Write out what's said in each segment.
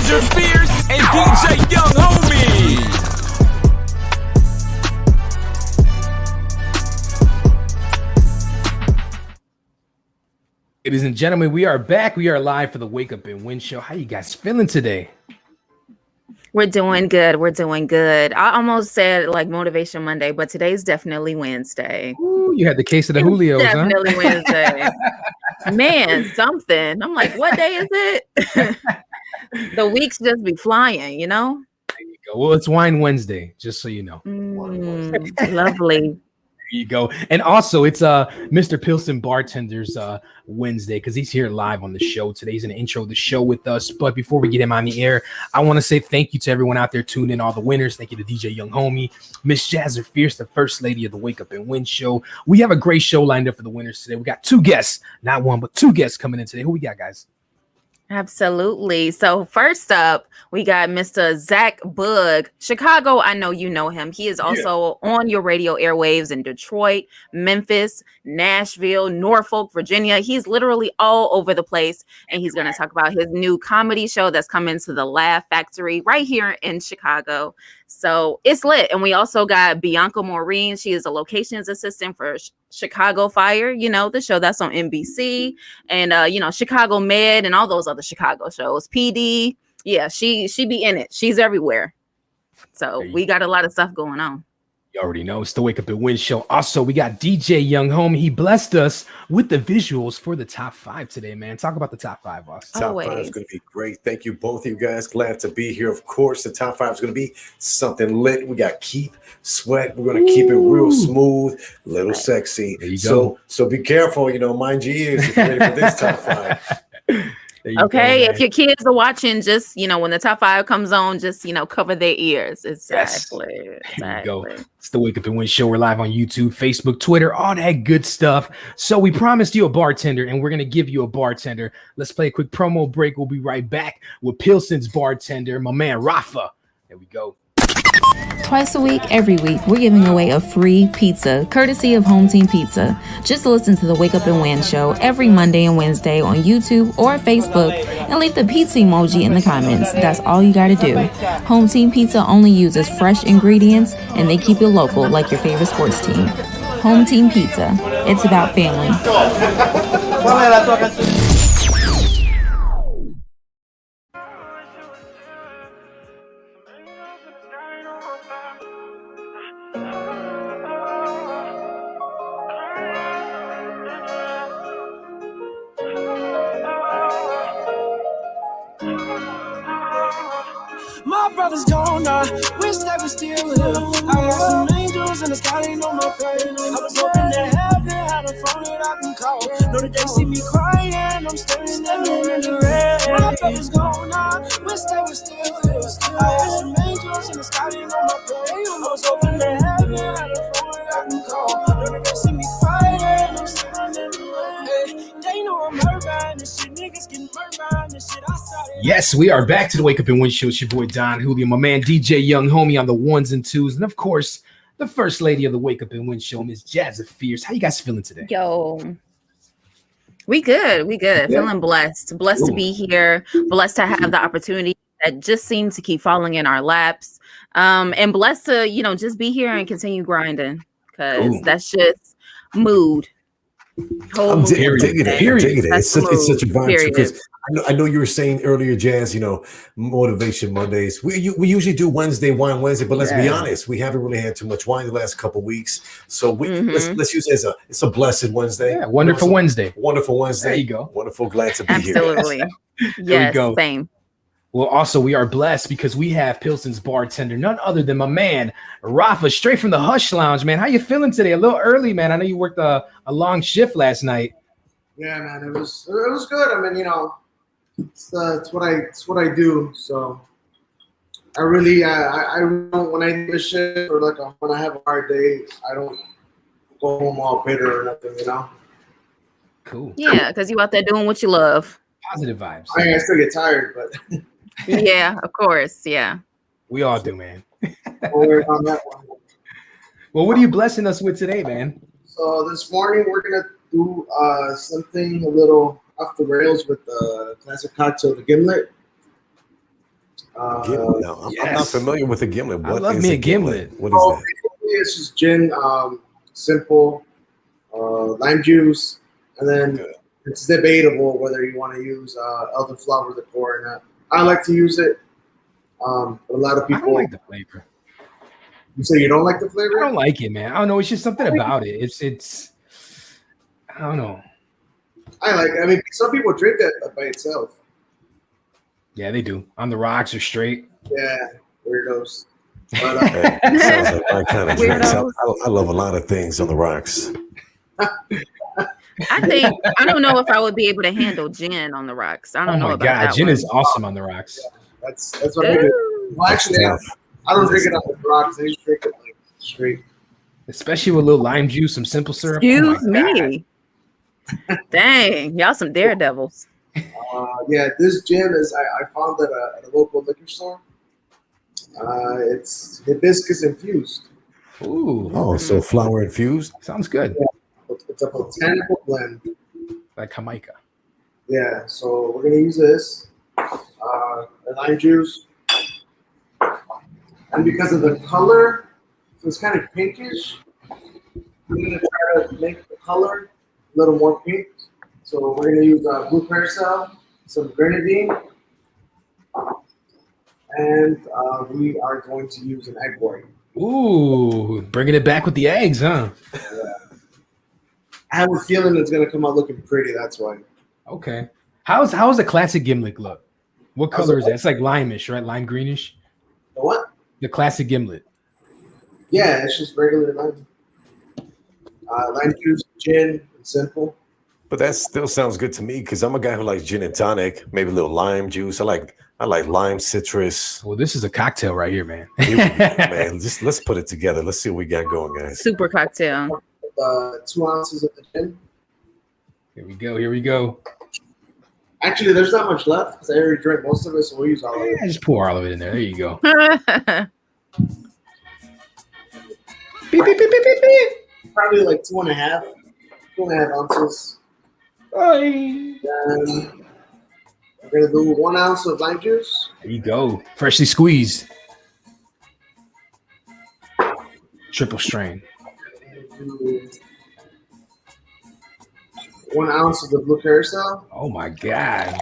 Jazzer Fierce and DJ Young Homie. Ladies and gentlemen, we are back. We are live for the Wake Up and Win show. How you guys feeling today? We're doing good. We're doing good. I almost said like Motivation Monday, but today's definitely Wednesday. Ooh, you had the case of the Julios, definitely Wednesday. Man, something. I'm like, what day is it? The weeks just be flying, you know? There you go. Well, it's Wine Wednesday, just so you know. Lovely. There you go. And also, it's Mr. Pilsen Bartender's Wednesday because he's here live on the show. Today's an intro of the show with us. But before we get him on the air, I want to say thank you to everyone out there tuned in, all the winners. Thank you to DJ Young Homie, Miss Jazzer Fierce, the first lady of the Wake Up and Win show. We have a great show lined up for the winners today. We got two guests, not one, but two guests coming in today. Who we got, guys? Absolutely. So first up, we got Mr. Zach Boog. Chicago, I know you know him. He is also on your radio airwaves in Detroit, Memphis, Nashville, Norfolk, Virginia. He's literally all over the place. And he's going to talk about his new comedy show that's coming to the Laugh Factory right here in Chicago. So it's lit. And we also got Bianca Maurine. She is a locations assistant for Chicago Fire, you know, the show that's on NBC, and you know, Chicago Med and all those other Chicago shows. PD. Yeah, she be in it. She's everywhere. So we got a lot of stuff going on. You already know it's the Wake Up and Win show. Also, we got DJ Young Homie. He blessed us with the visuals for the top 5 today, man. Talk about the top 5, boss. Top 5 is going to be great. Thank you, both of you guys. Glad to be here. Of course, the top 5 is going to be something lit. We got Keep Sweat. We're going to keep it real smooth, little sexy. There you go. So be careful. You know, mind your ears if you're ready for this top 5. Okay, if your kids are watching, just, you know, when the top 5 comes on, just, you know, cover their ears. Exactly. There you go. It's the Wake Up and Win show. We're live on YouTube, Facebook, Twitter, all that good stuff. So we promised you a bartender, and we're going to give you a bartender. Let's play a quick promo break. We'll be right back with Pilsen's bartender, my man, Rafa. There we go. Twice a week, every week, we're giving away a free pizza, courtesy of Home Team Pizza. Just listen to the Wake Up and Win show every Monday and Wednesday on YouTube or Facebook and leave the pizza emoji in the comments. That's all you gotta do. Home Team Pizza only uses fresh ingredients and they keep it local like your favorite sports team. Home Team Pizza. It's about family. My brother's gone now, wish they were still here. I got some angels in the sky, they know my pain. I was hoping that heaven had a phone that I can call. Know that they see me crying, I'm staring at them in the rain. My brother's gone now, wish they were still here. I got some angels in the sky, they know my pain. I was hoping that heaven had a phone that I can call. Know that they see me crying, I'm staring in the rain. They know I'm hurt by this shit, niggas getting murdered by this shit. I started. Yes, we are back to the Wake Up and Win show. It's your boy Don Julio, my man DJ Young Homie on the ones and twos, and of course, the first lady of the Wake Up and Win show, Miss Jazzer Fierce. How you guys feeling today? Yo, we good. Yeah. Feeling blessed to be here, blessed to have the opportunity that just seems to keep falling in our laps, and blessed to, you know, just be here and continue grinding because that's just mood. I'm digging it. It's such a vibe because I know you were saying earlier, Jazz, you know, Motivation Mondays. We usually do Wine Wednesday, but let's be honest, we haven't really had too much wine the last couple of weeks. So let's use it as it's a blessed Wednesday. Yeah, wonderful Wednesday. Wonderful Wednesday. There you go. Wonderful, glad to be here. Absolutely. Yes, go. Same. Well, also, we are blessed because we have Pilsen's bartender, none other than my man, Rafa, straight from the Hush Lounge, man. How you feeling today? A little early, man. I know you worked a long shift last night. Yeah, man, it was good. I mean, you know, it's what I do. So I really, I don't, when I do this shit or like when I have a hard day, I don't go home all bitter or nothing, you know. Cool. Yeah, because you out there doing what you love. Positive vibes. I mean, I still get tired, but yeah, of course, yeah. We all do, man. Don't worry about that one. Well, what are you blessing us with today, man? So this morning we're gonna do something a little off the rails with the classic cocktail, the gimlet. No, I'm not familiar with a gimlet. What I love me a gimlet. What is that? It's just gin, simple, lime juice, and then it's debatable whether you want to use elderflower liqueur or not. I like to use it. But a lot of people. I don't like the flavor. You say you don't like the flavor? I don't like it, man. I don't know. It's just something about it. It's. I don't know. I like it. I mean, some people drink that by itself. Yeah, they do. On the rocks or straight. Yeah, weirdos. But, sounds like my kind of drinks. I love a lot of things on the rocks. I don't know if I would be able to handle gin on the rocks. I don't know about that. Gin is awesome on the rocks. Yeah, that's what I do. Well, actually, I don't drink it on the rocks. I just drink it like straight. Especially with a little lime juice, some simple syrup. Excuse me. Dang, y'all some daredevils. Yeah, this gin is I found it at a local liquor store. It's hibiscus infused. Ooh. Oh, so flower infused? Sounds good. Yeah, it's a botanical blend. Like Jamaica. Yeah, so we're gonna use this. Lime juice. And because of the color, so it's kind of pinkish, I'm gonna try to make the color a little more pink. So we're gonna use blue carousel, some grenadine, and we are going to use an egg white. Ooh, bringing it back with the eggs, huh? Yeah. I have a feeling it's gonna come out looking pretty. That's why. Okay. How's the classic gimlet look? What color is that? It's like limeish, right? Lime greenish. The what? The classic gimlet. Yeah, it's just regular lime. Lime juice, gin, and simple. But that still sounds good to me because I'm a guy who likes gin and tonic, maybe a little lime juice. I like lime, citrus. Well, this is a cocktail right here, man. Man, just let's put it together. Let's see what we got going, guys. Super cocktail. 2 ounces of the gin. Here we go. Actually, there's not much left because I already drank most of it, so we'll use all of it. Yeah, just pour all of it in there. There you go. Beep, beep, beep, beep, beep, beep. Probably like 2.5 ounces. Bye. Then we're gonna do 1 ounce of lime juice. There you go. Freshly squeezed. Triple strain. 1 ounce of the blue carousel. Oh my God.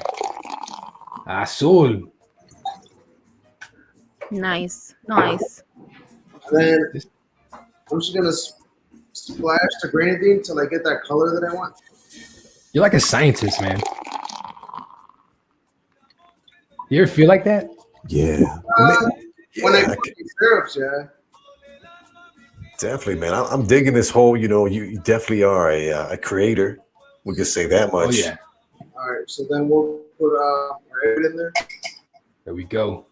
Azul. Nice. And then I'm just gonna splash the grenadine till I get that color that I want. You're like a scientist, man. You ever feel like that? Yeah. When I put these syrups, yeah. Definitely, man. I'm digging this whole, you definitely are a creator. We can say that much. Oh, yeah. All right, so then we'll put our egg in there. There we go.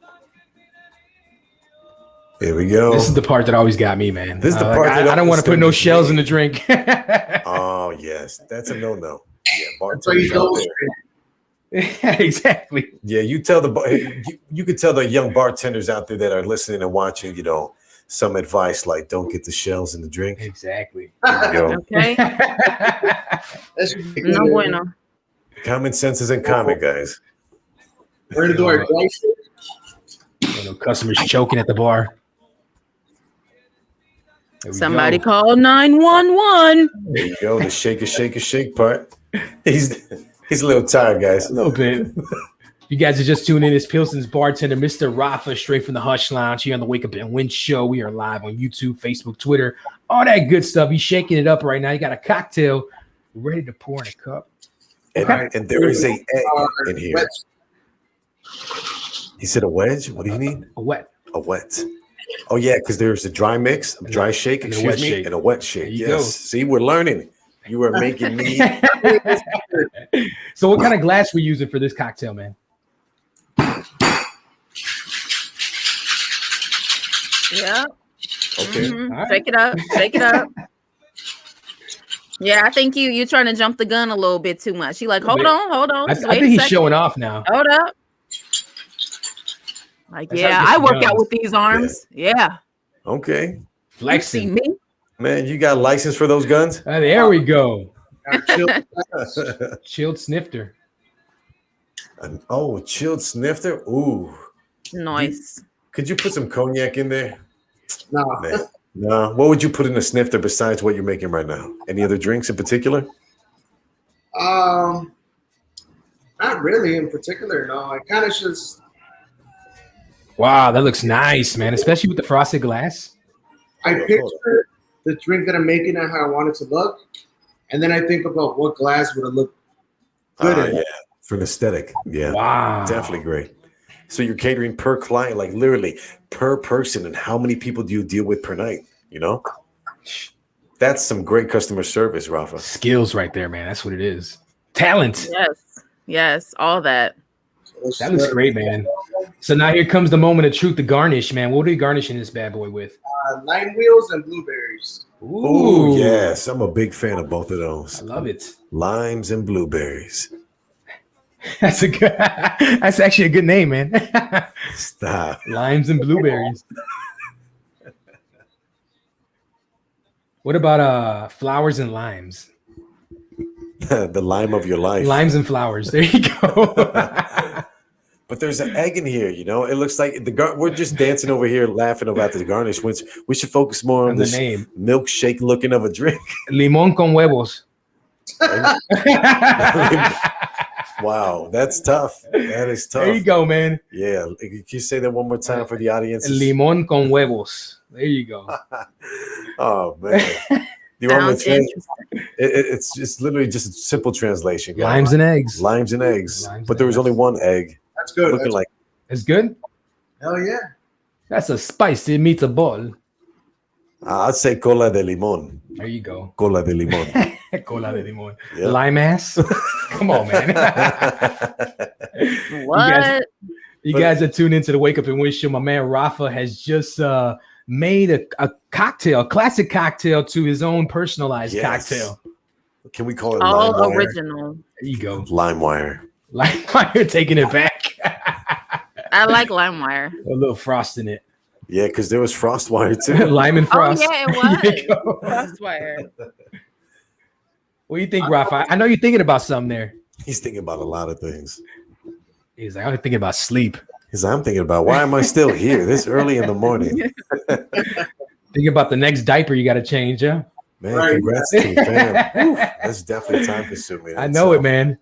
Here we go. This is the part that always got me, man. This is the part I don't want to put no shells in the drink. Oh, yes. That's a no-no. Yeah, That's why you don't. Yeah, exactly. Yeah, you tell you could tell the young bartenders out there that are listening and watching, some advice like don't get the shells in the drink. Exactly. There you go. Okay. No bueno. Common sense is uncommon, guys. We're gonna do our dry shake. Customers choking at the bar. Somebody call 911. There you go. The shake part. He's a little tired, guys. A little bit. You guys are just tuning in. It's Pilsen's bartender, Mr. Rafa, straight from the Hush Lounge here on the Wake Up and Win show. We are live on YouTube, Facebook, Twitter, all that good stuff. He's shaking it up right now. You got a cocktail ready to pour in a cup. And there is a egg in here. He said a wedge? What do you mean? A wet. A wet. Oh, yeah, because there's a dry mix, a dry shake, and a wet shake. Yes. Go. See, we're learning. You are making me. So what kind of glass we using for this cocktail, man? Yeah. Okay. Mm-hmm. Right. Shake it up. Yeah, I think you're trying to jump the gun a little bit too much. You like, hold on. I think he's showing off now. Hold up. Like, I work out with these arms. Yeah. Okay. Flexing. You see me? Man, you got a license for those guns? There we go. Chilled snifter. Chilled snifter? Ooh. Nice. Could you put some cognac in there? No. No. What would you put in a snifter besides what you're making right now? Any other drinks in particular? Not really in particular. No, I kind of just. Wow, that looks nice, man. Especially with the frosted glass. I picture the drink that I'm making and how I want it to look, and then I think about what glass would it look good in. Yeah, for an aesthetic. Yeah, wow, definitely great. So you're catering per client, like literally per person, and how many people do you deal with per night? You know, that's some great customer service, Rafa. Skills right there, man. That's what it is. Talent. Yes, all that. That looks great, man. So now here comes the moment of truth, the garnish, man. What are you garnishing this bad boy with? Lime wheels and blueberries. Ooh, yes. I'm a big fan of both of those. I love it. Limes and blueberries. That's actually a good name, man. Stop. Limes and blueberries. What about flowers and limes? The lime of your life. Limes and flowers. There you go. But there's an egg in here, you know. It looks like we're just dancing over here, laughing about the garnish. We should focus more on this name. Milkshake looking of a drink. Limón con huevos. Wow, that's tough. That is tough. There you go, man. Yeah, can you say that one more time for the audience? Limón con huevos. There you go. Oh man. You want to it's just literally just a simple translation. Guys. Limes and eggs. Limes and eggs. But there was only one egg. That's good. Looking like it's good. Hell yeah. That's a spicy meatball. I'd say cola de limón. There you go. Cola de limón. Cola de limón. Yep. Lime ass. Come on, man. What? You guys are tuned into the Wake Up and Win show. My man Rafa has just made a cocktail, a classic cocktail to his own personalized cocktail. Can we call it all original? There you go. LimeWire. LimeWire taking it back. I like LimeWire. A little frost in it. Yeah, because there was FrostWire too. Lime and frost. Oh, yeah, it was. FrostWire. What do you think, Rafa? I know you're thinking about something there. He's thinking about a lot of things. He's like, I'm thinking about sleep. I'm thinking about why am I still here this early in the morning? Thinking about the next diaper you got to change, yeah? Man, congrats to you, fam. That's definitely time consuming. I know it, man.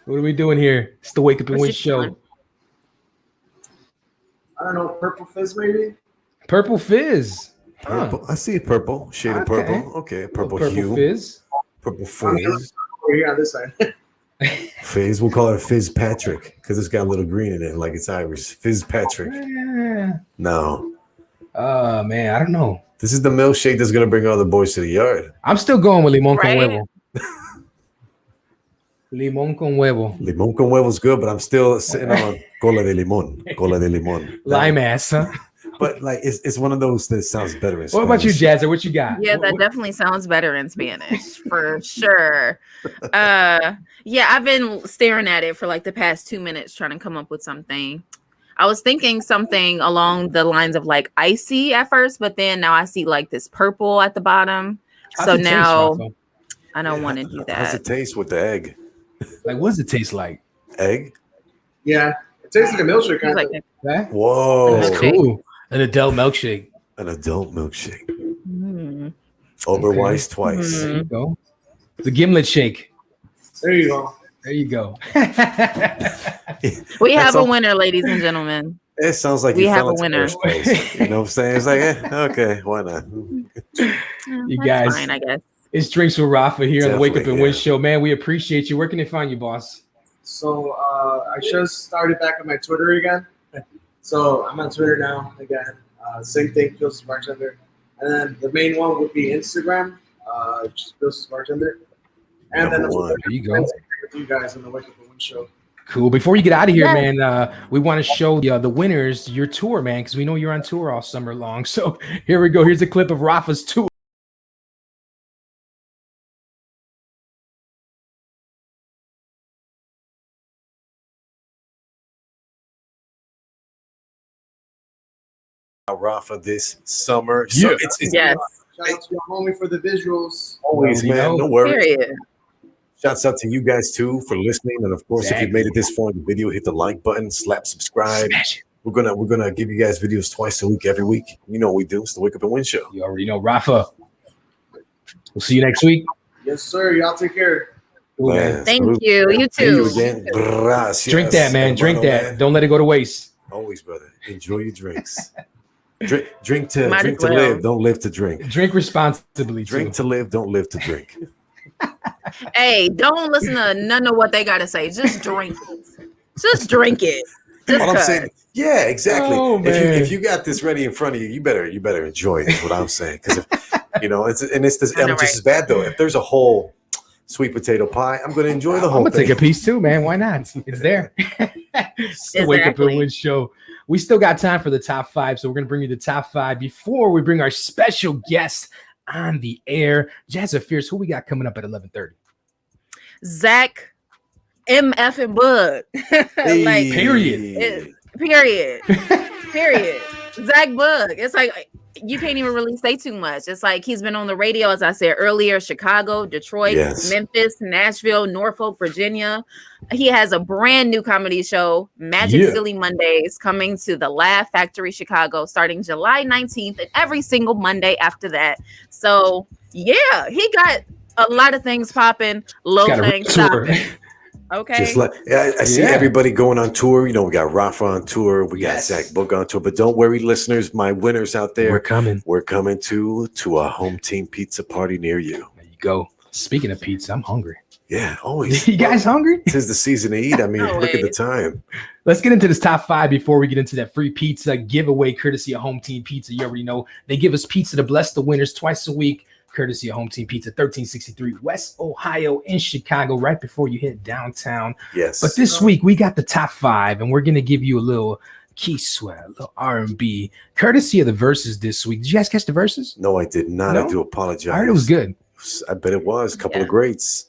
What are we doing here? It's the Wake Up and Win show. I don't know, purple fizz maybe? Purple fizz. Purple. I see purple. Shade of purple. Okay, purple hue. Fizz. Purple fizz. Over here on this side. Fizz. We'll call it Fizz Patrick because it's got a little green in it, like it's Irish. Fizz Patrick. No. Man, I don't know. This is the milkshake that's gonna bring all the boys to the yard. I'm still going with limón con huevo. Limón con huevo. Limón con huevo is good, but I'm still sitting on cola de limón. Cola de limón. Lime ass, huh? But like it's one of those that sounds better in Spanish. What about you, Jazzer? What you got? Yeah, that definitely sounds better in Spanish for sure. Yeah, I've been staring at it for like the past 2 minutes trying to come up with something. I was thinking something along the lines of like icy at first, but then now I see like this purple at the bottom. So now I don't want to do that. How's it taste with the egg? Like, what does it taste like? Egg? Yeah, it tastes like a milkshake. Kind of. That? Whoa, that's cool. An adult milkshake. An adult milkshake. Oberweis twice. There you go. The gimlet shake. There you go. There you go. We have a winner, ladies and gentlemen. It sounds like we you have fell a into winner. first place. You know what I'm saying? It's like, okay, why not? You guys, fine, I guess. It's Drinks with Rafa here on the Wake Up and Definitely, Win show, man. We appreciate you. Where can they find you, boss? So I just started back on my Twitter again. So I'm on Twitter now again. Same thing, Pils's Bartender. And then the main one would be Instagram, just Pils's Bartender. And then There you go. with you guys on the Wake Up and Win show. Cool. Before you get out of here, man, we want to show the winners your tour, man, because we know you're on tour all summer long. So here we go. Here's a clip of Rafa's tour. Rafa this summer. So it's yes. Shout out to your homie for the visuals. Always, man. No worries. Period. Shouts out to you guys too for listening, and of course, if you made it this far in the video, hit the like button, slap subscribe. Smash it. We're gonna give you guys videos twice a week, every week. You know what we do. It's the Wake Up and Win Show. You already know, Rafa. We'll see you next week. Yes, sir. Y'all take care. Man, Thank salute. you. You Thank you too. again. Gracias. Drink that, man. Drink that. Man. Don't let it go to waste. Always, brother. Enjoy your drinks. Drink to Might drink as to well. live. Don't live to drink. Drink responsibly. Drink to live. Don't live to drink. Hey, don't listen to none of what they gotta say. Just drink it. Just drink it. Just All I'm 'cause. saying, yeah, exactly. Oh, if you got this ready in front of you, you better enjoy it. Is what I'm saying. Because it's this. I know, I'm just as bad though. If there's a whole sweet potato pie, I'm going to enjoy the whole I'm gonna thing. take a piece too, man. Why not? It's there. It's the Wake Up and Win Show. We still got time for the top 5, so we're gonna bring you the top 5 before we bring our special guest on the air. Jazz of Fierce, who we got coming up at 11:30? Zach, MF and Boog. Like, Period. Period. Zach Boog. It's like you can't even really say too much. It's like he's been on the radio, as I said earlier, Chicago, Detroit, Memphis, Nashville, Norfolk, Virginia. He has a brand new comedy show, Magic Silly Mondays, coming to the Laugh Factory Chicago starting July 19th and every single Monday after that. So yeah, he got a lot of things popping, low things stopping. Okay. Just like I see everybody going on tour. You know, we got Rafa on tour, we got Zach Boog on tour. But don't worry, listeners, my winners out there. We're coming. We're coming to a home team pizza party near you. There you go. Speaking of pizza, I'm hungry. Yeah, always. You guys hungry? 'Tis the season to eat. I mean, look at the time. Let's get into this top 5 before we get into that free pizza giveaway, courtesy of Home Team Pizza. You already know they give us pizza to bless the winners twice a week. Courtesy of Home Team Pizza, 1363 West Ohio in Chicago, right before you hit downtown. Yes. But this week we got the top 5, and we're gonna give you a little key sweat, a little R&B, courtesy of the verses this week. Did you guys catch the verses? No, I did not. No? I do apologize. I heard it was good. I bet it was. A couple of greats.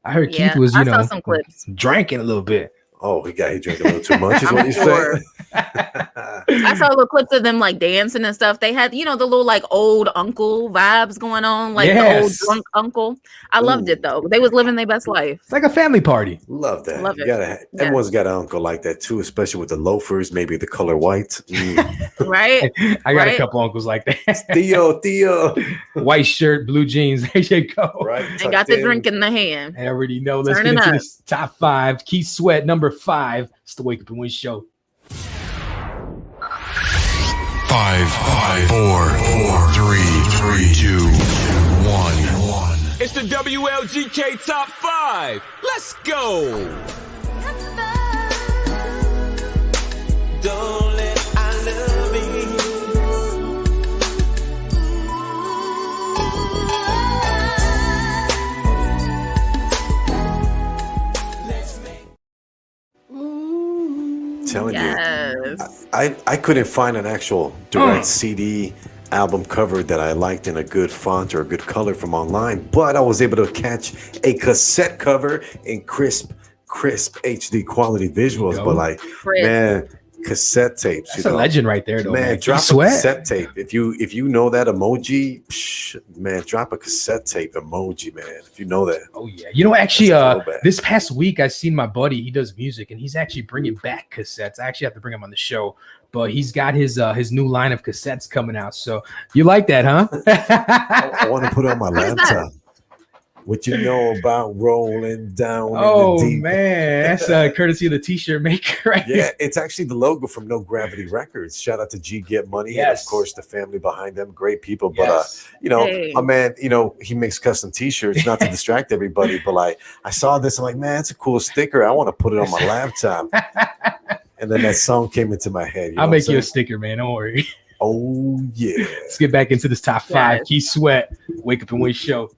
I heard Keith was, I saw some clips. drinking a little bit. Oh, he drank a little too much, is what you sure. say? I saw little clips of them like dancing and stuff. They had, the little like old uncle vibes going on, like the old drunk uncle. I loved it though. They was living their best life. It's like a family party. Love that. Love it. Everyone's got an uncle like that too, especially with the loafers, maybe the color white. Right? I got a couple uncles like that. Theo. White shirt, blue jeans. There you go. Right. And got the drink in the hand. I already know. Let's get into this top 5. Keith Sweat, number 5. It's the Wake Up and Win Show. 5, 4, 3, 2, 1. It's the WLGK Top 5. Let's go. Don't let I love me. Telling you, I couldn't find an actual direct CD album cover that I liked in a good font or a good color from online, but I was able to catch a cassette cover in crisp HD quality visuals. But like, man, cassette tapes. That's a legend right there, though. Man, drop a cassette tape. If you know that emoji, man, drop a cassette tape emoji, man. If you know that. Oh yeah. Actually, this past week I seen my buddy. He does music, and he's actually bringing back cassettes. I actually have to bring him on the show, but he's got his new line of cassettes coming out. So you like that, huh? I want to put it on my laptop. What you know about rolling down? Oh in the deep. Man, that's courtesy of the T-shirt maker, right? Yeah, it's actually the logo from No Gravity Records. Shout out to G Get Money, and of course the family behind them, great people. But my man, he makes custom T-shirts, not to distract everybody. But like, I saw this, I'm like, man, it's a cool sticker. I want to put it on my laptop. And then that song came into my head. I'll make you a sticker, man. Don't worry. Oh yeah. Let's get back into this top 5. Keith Sweat, Wake Up and Win Show.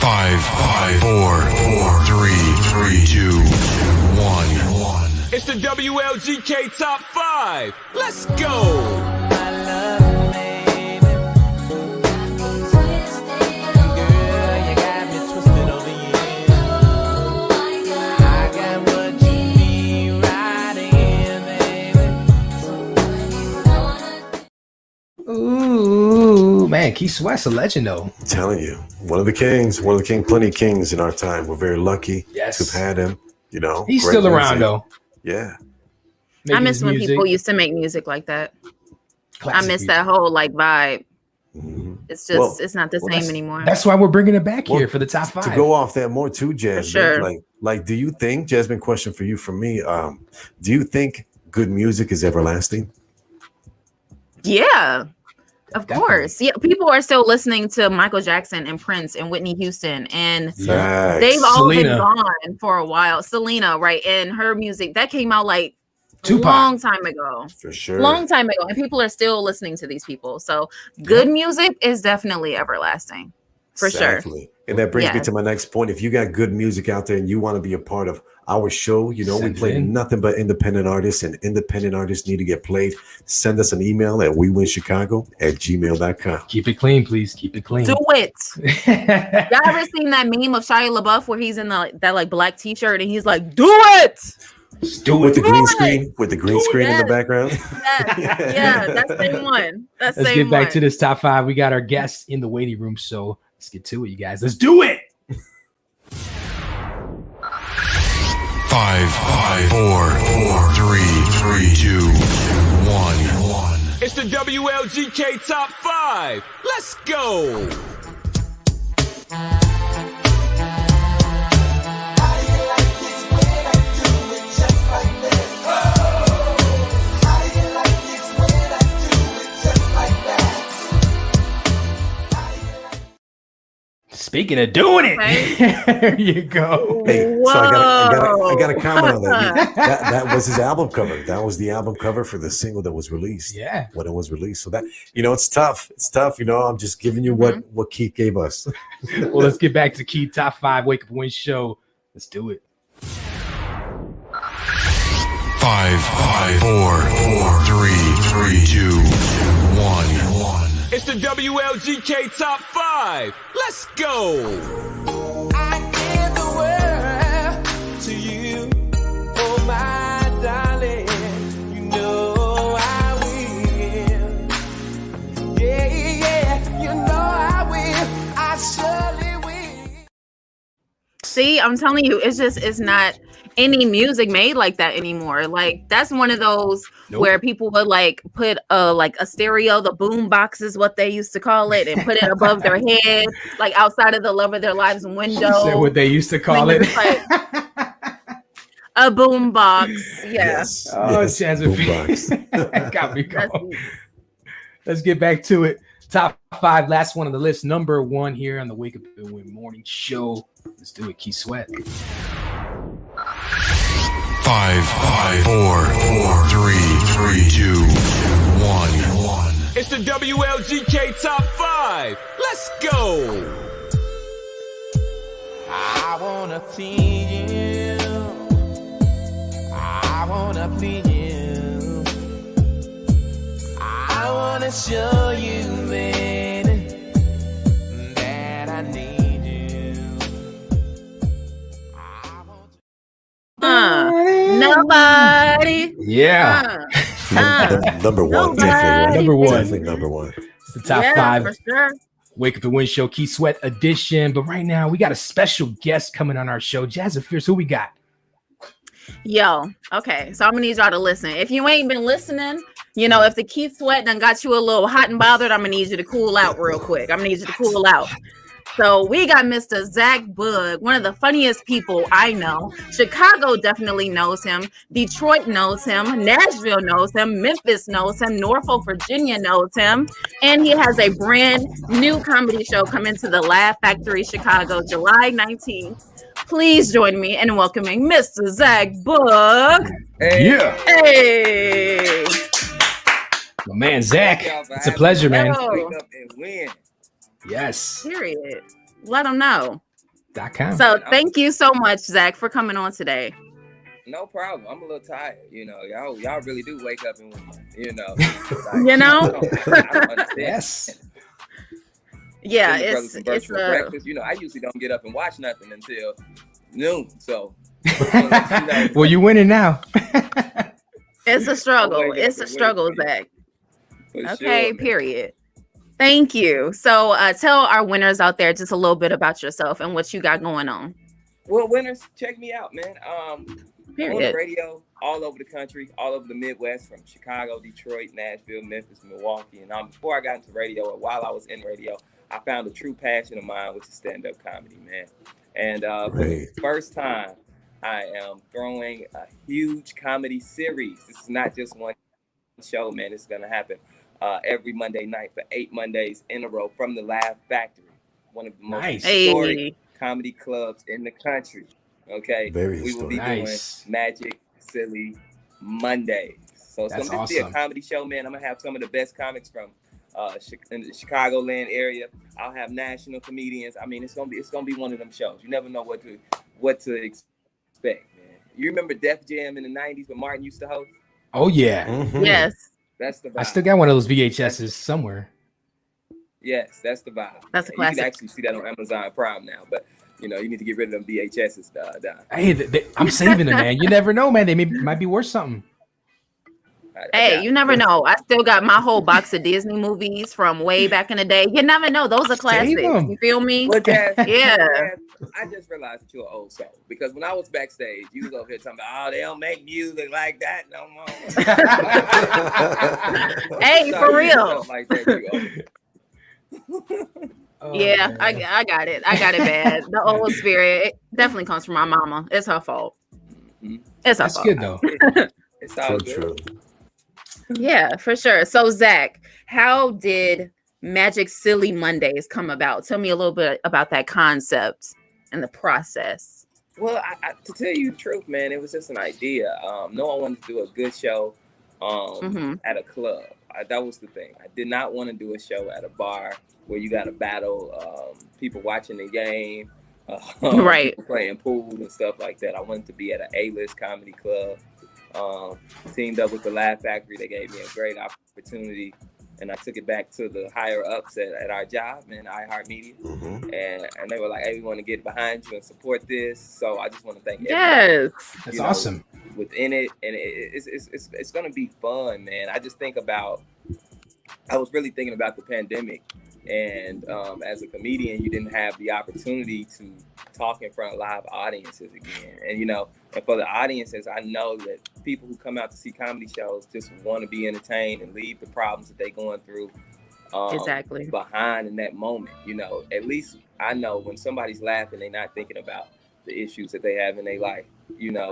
5, 4, 3, 2, 1. It's the WLGK Top 5. Let's go. Ooh, man, Keith Sweat's a legend, though. I'm telling you, one of the kings, plenty of kings in our time. We're very lucky to have had him. You know, he's still around though. Yeah. I miss when people used to make music like that. Classic I miss that whole like vibe. Mm-hmm. It's just it's not the same anymore. That's why we're bringing it back here for the top 5. To go off that more too, Jasmine. Sure. Like, do you think, Jasmine? Question for you, from me. Do you think good music is everlasting? Yeah. Of course. Yeah, people are still listening to Michael Jackson and Prince and Whitney Houston, and they've all been gone for a while. Selena, right? And her music that came out like Tupac. A long time ago. For sure. Long time ago. And people are still listening to these people. So good music is definitely everlasting. For sure. And that brings me to my next point. If you got good music out there and you want to be a part of our show, you know, we play nothing but independent artists, and independent artists need to get played. Send us an email at wewinchicago@gmail.com. Keep it clean, please. Keep it clean. Do it. Y'all ever seen that meme of Shia LaBeouf where he's in that like black t-shirt and he's like, do it. With the green screen, in the background. Yeah, that's the same one. Let's get back to this top 5. We got our guests in the waiting room, so let's get to it, you guys. Let's do it. 5, 4, 3, 2, 1. It's the WLGK Top 5. Let's go. Speaking of doing it, there you go. Hey, so I got a comment on that. That was his album cover. That was the album cover for the single that was released. Yeah, when it was released. So that, you know, it's tough. It's tough. You know, I'm just giving you what Keith gave us. Well, let's get back to Keith top 5 Wake Up Win show. Let's do it. 5, 4, 3, 2, 1. It's the WLGK Top 5. Let's go. I give the world to you, oh my darling. You know I will. Yeah, you know I will. I surely will. See, I'm telling you, it's not any music made like that anymore. Like that's one of those where people would like put like a stereo, the boom box is what they used to call it, and put it above their head, like outside of the love of their lives window. Is that what they used to call it? Like, a boom box. Yeah. Yes. Oh, Jasmine, boom box. Got me going. Let's get back to it. Top 5, last one on the list. Number 1 here on the Wake Up and Win Morning Show. Let's do it. Keith Sweat. 5, 4, 3, 2, 1. It's the WLGK Top 5. Let's go. I wanna please you. I wanna please you. I wanna show you, man, that I need you. Nobody. Yeah. Number 1. Definitely number 1. It's the top 5. For sure. Wake Up and Win show, Keith Sweat edition. But right now, we got a special guest coming on our show. Jazzy Fierce, who we got? Yo, okay. So I'm gonna need y'all to listen. If you ain't been listening, you know, if the Keith Sweat done got you a little hot and bothered, I'm gonna need you to cool out real quick. I'm gonna need you to cool out. So we got Mr. Zach Boog, one of the funniest people I know. Chicago definitely knows him. Detroit knows him. Nashville knows him. Memphis knows him. Norfolk, Virginia knows him. And he has a brand new comedy show coming to the Laugh Factory Chicago, July 19th. Please join me in welcoming Mr. Zach Boog. Hey. Yeah. Hey. My man, Zach. It's a pleasure, man. Wake up and win. Yes. Period. Let them know. .com. So thank you so much, Zach, for coming on today. No problem. I'm a little tired. You know, y'all really do wake up and win. You know. You know? I don't understand. Yes. Yeah, it's breakfast. You know, I usually don't get up and watch nothing until noon. So well, you're winning now. It's a struggle. It's a struggle, Zach. Okay, sure, period. Thank you. So tell our winners out there just a little bit about yourself and what you got going on. Well, winners, check me out, man. I'm on the Period. radio all over the country, all over the Midwest, from Chicago, Detroit, Nashville, Memphis, Milwaukee. And before I got into radio, or while I was in radio, I found a true passion of mine, which is stand-up comedy, man. And for the first time, I am throwing a huge comedy series. This is not just one show, man. It's going to happen every Monday night for 8 Mondays in a row from the Laugh Factory, one of the most historic comedy clubs in the country. Okay, we will be doing Magic Silly Mondays. So it's gonna be a comedy show, man. I'm gonna have some of the best comics from in the Chicagoland area. I'll have national comedians. I mean, it's gonna be one of them shows. You never know what to expect, man. You remember Def Jam in the '90s when Martin used to host? Oh yeah, yes. That's the vibe. I still got one of those VHSs somewhere. Yes, that's the vibe. That's a classic. You can actually see that on Amazon Prime now, but you need to get rid of them VHSs. Hey, I'm saving them, man. You never know, man. They might be worth something. Hey, you never know. I still got my whole box of Disney movies from way back in the day. You never know. Those are classics. You feel me? Yeah. I just realized that you're an old soul, because when I was backstage, you was over here talking about, oh, they don't make music like that no more. Hey, for real. Like that, yeah, I got it. I got it bad. The old spirit, it definitely comes from my mama. It's her fault. It's her fault. That's good though. It's all good. Yeah, for sure. So Zach, how did Magic Silly Mondays come about? Tell me a little bit about that concept and the process. Well, to tell you the truth, man, it was just an idea. No one wanted to do a good show at a club. That was the thing. I did not want to do a show at a bar where you got to battle people watching the game, right? People playing pool and stuff like that. I wanted to be at an A-list comedy club. Teamed up with the Laugh Factory. They gave me a great opportunity, and I took it back to the higher ups at our job in iHeartMedia, and they were like, "Hey, we want to get behind you and support this." So I just want to thank everybody. That's awesome. Within it, and it's gonna be fun, man. I was really thinking about the pandemic, and as a comedian, you didn't have the opportunity to talk in front of live audiences again. And for the audiences, I know that people who come out to see comedy shows just want to be entertained and leave the problems that they're going through behind in that moment. At least I know when somebody's laughing, they're not thinking about the issues that they have in their life.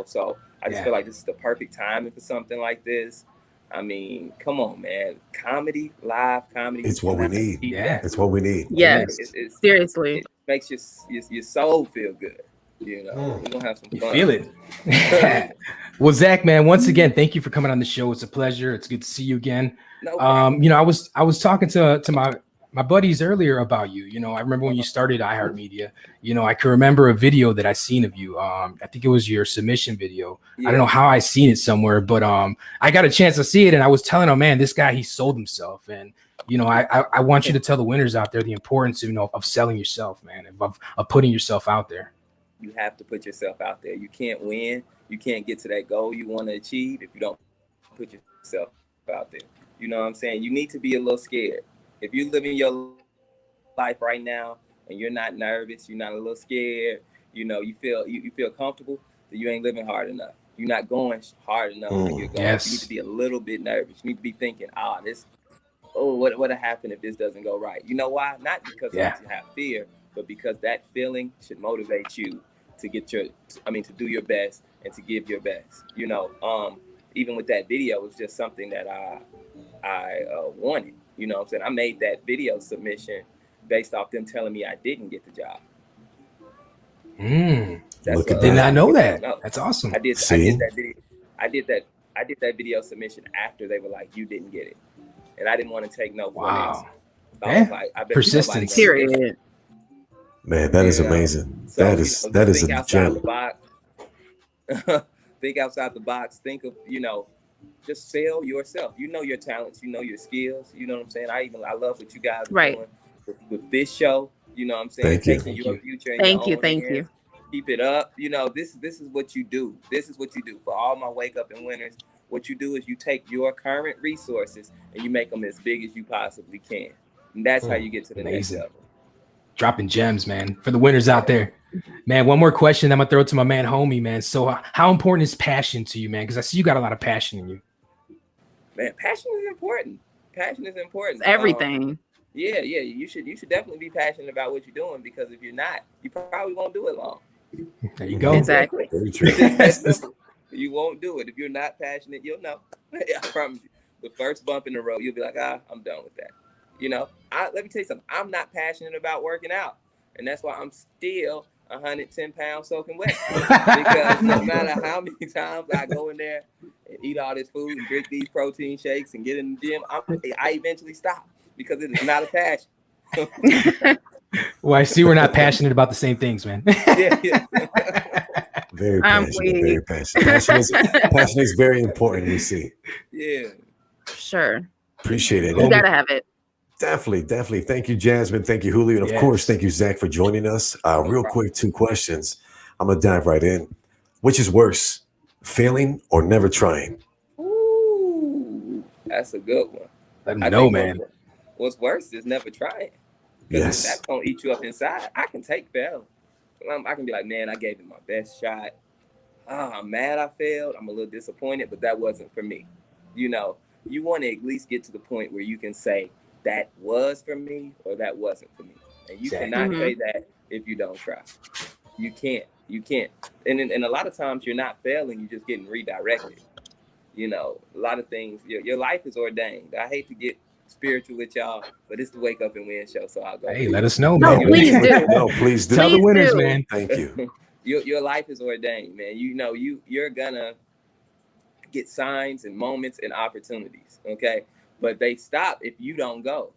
So I just feel like this is the perfect timing for something like this. I mean, come on, man. Comedy, live comedy. It's what we need. Yeah. It's what we need. Yes. Seriously. It makes your soul feel good. We're going to have some fun. You feel it. Well, Zach, man, once again, thank you for coming on the show. It's a pleasure. It's good to see you again. No I was talking to my buddies earlier about you. I remember when you started iHeartMedia. I can remember a video that I seen of you. I think it was your submission video. I don't know how I seen it somewhere, but I got a chance to see it, and I was telling him, man, this guy, he sold himself. And I want you to tell the winners out there the importance of selling yourself, man, of putting yourself out there. You have to put yourself out there. You can't win. You can't get to that goal you want to achieve if you don't put yourself out there. You know what I'm saying? You need to be a little scared. If you're living your life right now and you're not nervous, you're not a little scared, you feel comfortable, then you ain't living hard enough. You're not going hard enough. You're going. Yes. You need to be a little bit nervous. You need to be thinking, what'll happen if this doesn't go right? You know why? Not because you have fear, but because that feeling should motivate you to to do your best and to give your best. Even with that video, it's just something that I wanted. You know what I'm saying? I made that video submission based off them telling me I didn't get the job. Did not know that. That's awesome. I did that video. I did that video submission after they were like, you didn't get it. And I didn't want to take no for an answer. I was like, I bet persistence. Period. Man, that is amazing. So, that is a gem. Think outside the box. Think of, just sell yourself. Your talents, your skills. You know what I'm saying? I love what you guys are doing with this show. You know what I'm saying? Taking your future in your own hands. Keep it up. This is what you do. This is what you do. For all my wake up and winners, what you do is you take your current resources and you make them as big as you possibly can. And that's how you get to the next level. Dropping gems, man, for the winners out there. Man, one more question I'm gonna throw to my man homie, man. So how important is passion to you, man? Because I see you got a lot of passion in you. Man, passion is important. Passion is important. It's everything. Yeah. You should definitely be passionate about what you're doing, because if you're not, you probably won't do it long. There you go. Exactly. Very true. You won't do it. If you're not passionate, you'll know. I promise you. The first bump in the road, you'll be like, I'm done with that. You know, let me tell you something. I'm not passionate about working out. And that's why I'm still 110 pounds soaking wet. Because no matter how many times I go in there and eat all this food and drink these protein shakes and get in the gym, I eventually stop, because it is not a passion. Well, I see we're not passionate about the same things, man. Yeah. Very passionate. Very passionate. Passion is very important, we see. Yeah. Sure. Appreciate it. You gotta have it. Definitely. Thank you, Jasmine. Thank you, Julio. And of course, thank you, Zach, for joining us. Real quick, 2 questions. I'm going to dive right in. Which is worse, failing or never trying? Ooh, that's a good one. Let me know, man. What's worse is never trying. Yes. That's going to eat you up inside. I can take fail. I can be like, man, I gave it my best shot. I'm mad I failed. I'm a little disappointed, but that wasn't for me. You know, you want to at least get to the point where you can say, that was for me or that wasn't for me. And you cannot say that if you don't try. You can't. And a lot of times you're not failing, you're just getting redirected. You know, a lot of things, your life is ordained. I hate to get spiritual with y'all, but it's the Wake Up and Win show, so I'll go. Hey, let us know, man. No, please do. No, please do. Tell the winners, man. Thank you. Your life is ordained, man. You know, you're gonna get signs and moments and opportunities, okay? But they stop if you don't go.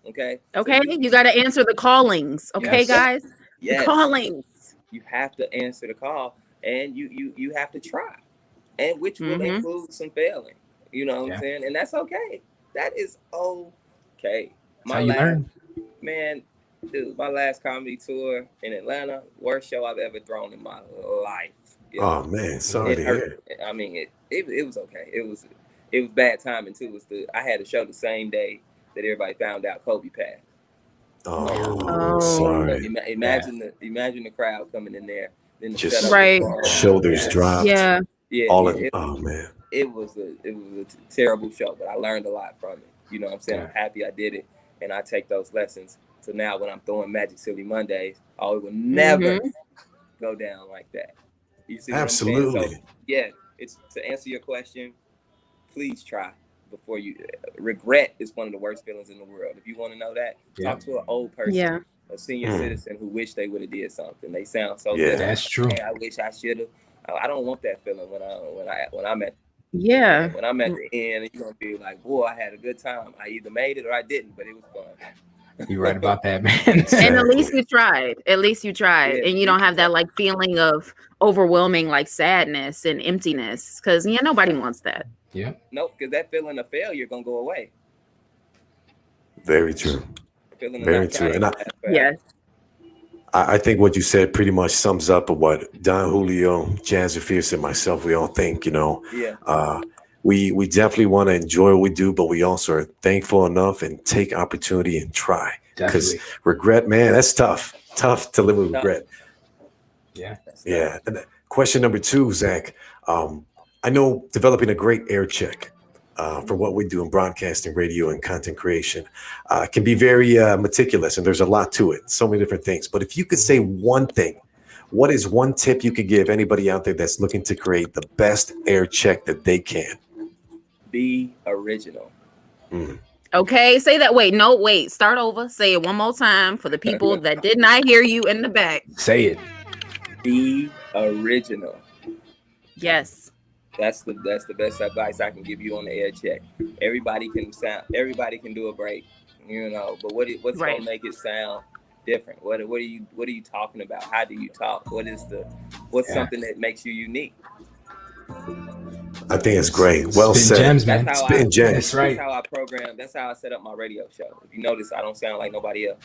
Okay. Okay. So you got to answer the callings. Okay, guys. Yes. The callings. You have to answer the call, and you have to try, and which will include some failing. You know what I'm saying? And that's okay. That is okay. My last comedy tour in Atlanta, worst show I've ever thrown in my life. You know? Oh man, sorry to hear. I mean, it was okay. It was bad timing too. I had a show the same day that everybody found out Kobe passed. Oh. Sorry. So imagine the crowd coming in there, then just shoulders dropped. Yeah. Oh man. It was a terrible show, but I learned a lot from it. You know what I'm saying? I'm happy I did it, and I take those lessons. So now when I'm throwing Magic Silly Mondays, it will never go down like that. You see Absolutely. What I'm saying? So, yeah, it's to answer your question. Please try before you. Regret is one of the worst feelings in the world. If you want to know that, talk to an old person, a senior citizen who wish they would have did something. They sound so good. That's true. Hey, I wish I should have. I don't want that feeling when I'm at. Yeah. When I'm at the end, you're gonna be like, boy, I had a good time. I either made it or I didn't, but it was fun. You're right about that, man. And at least you tried. And you don't have that like feeling of overwhelming like sadness and emptiness, because nobody wants that. Yeah. Nope, because that feeling of failure gonna go away. Very true. Very true. And I think what you said pretty much sums up what Don Julio, Jazzy Fierce, and myself, we all think, we definitely want to enjoy what we do, but we also are thankful enough and take opportunity and try. Because regret, man, that's tough. Tough to live with regret. Yeah. Yeah. And question number 2, Zach. I know developing a great air check for what we do in broadcasting, radio, and content creation can be very meticulous, and there's a lot to it. So many different things. But if you could say one thing, what is one tip you could give anybody out there that's looking to create the best air check that they can? Be original. Okay, say that. Wait. Start over. Say it one more time for the people that did not hear you in the back. Say it. Be original. Yes. That's the best advice I can give you on the air check. Everybody can do a break, but what's gonna make it sound different? What are you talking about? How do you talk? What's something that makes you unique? I think it's great. Well said. Gems, man. Spitting gems. That's right. That's how I program. That's how I set up my radio show. If you notice, I don't sound like nobody else.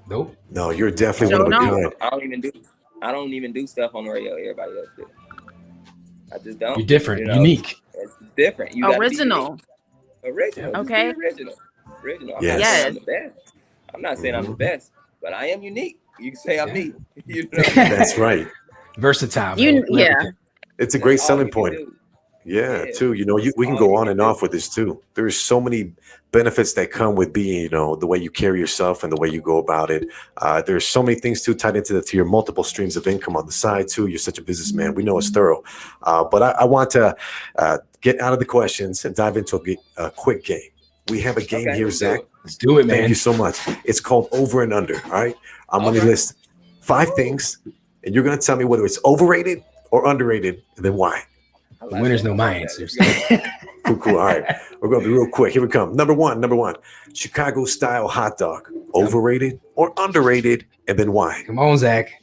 Nope. No, you're definitely one of a kind. I don't even do stuff on the radio everybody else do. I just don't. You're different, unique. It's different. You original. Original. Okay. Original. original. I'm not saying I'm the best. I'm not saying I'm the best, but I am unique. You can say I'm me. You know? That's right. Versatile. It's a great selling point. Yeah, too. You know, we can go on and off with this too. There's so many benefits that come with being, you know, the way you carry yourself and the way you go about it. There's so many things too tied into your multiple streams of income on the side too. You're such a businessman. We know it's thorough. But I want to get out of the questions and dive into a quick game. We have a game here, Zach. Let's do it, man. Thank you so much. It's called Over and Under. All right. I'm going to list 5 things, and you're going to tell me whether it's overrated or underrated, and then why. The winners know my answers. Cool. All right. We're going to be real quick. Here we come. Number one. Chicago style hot dog. Overrated or underrated, and then why? Come on, Zach.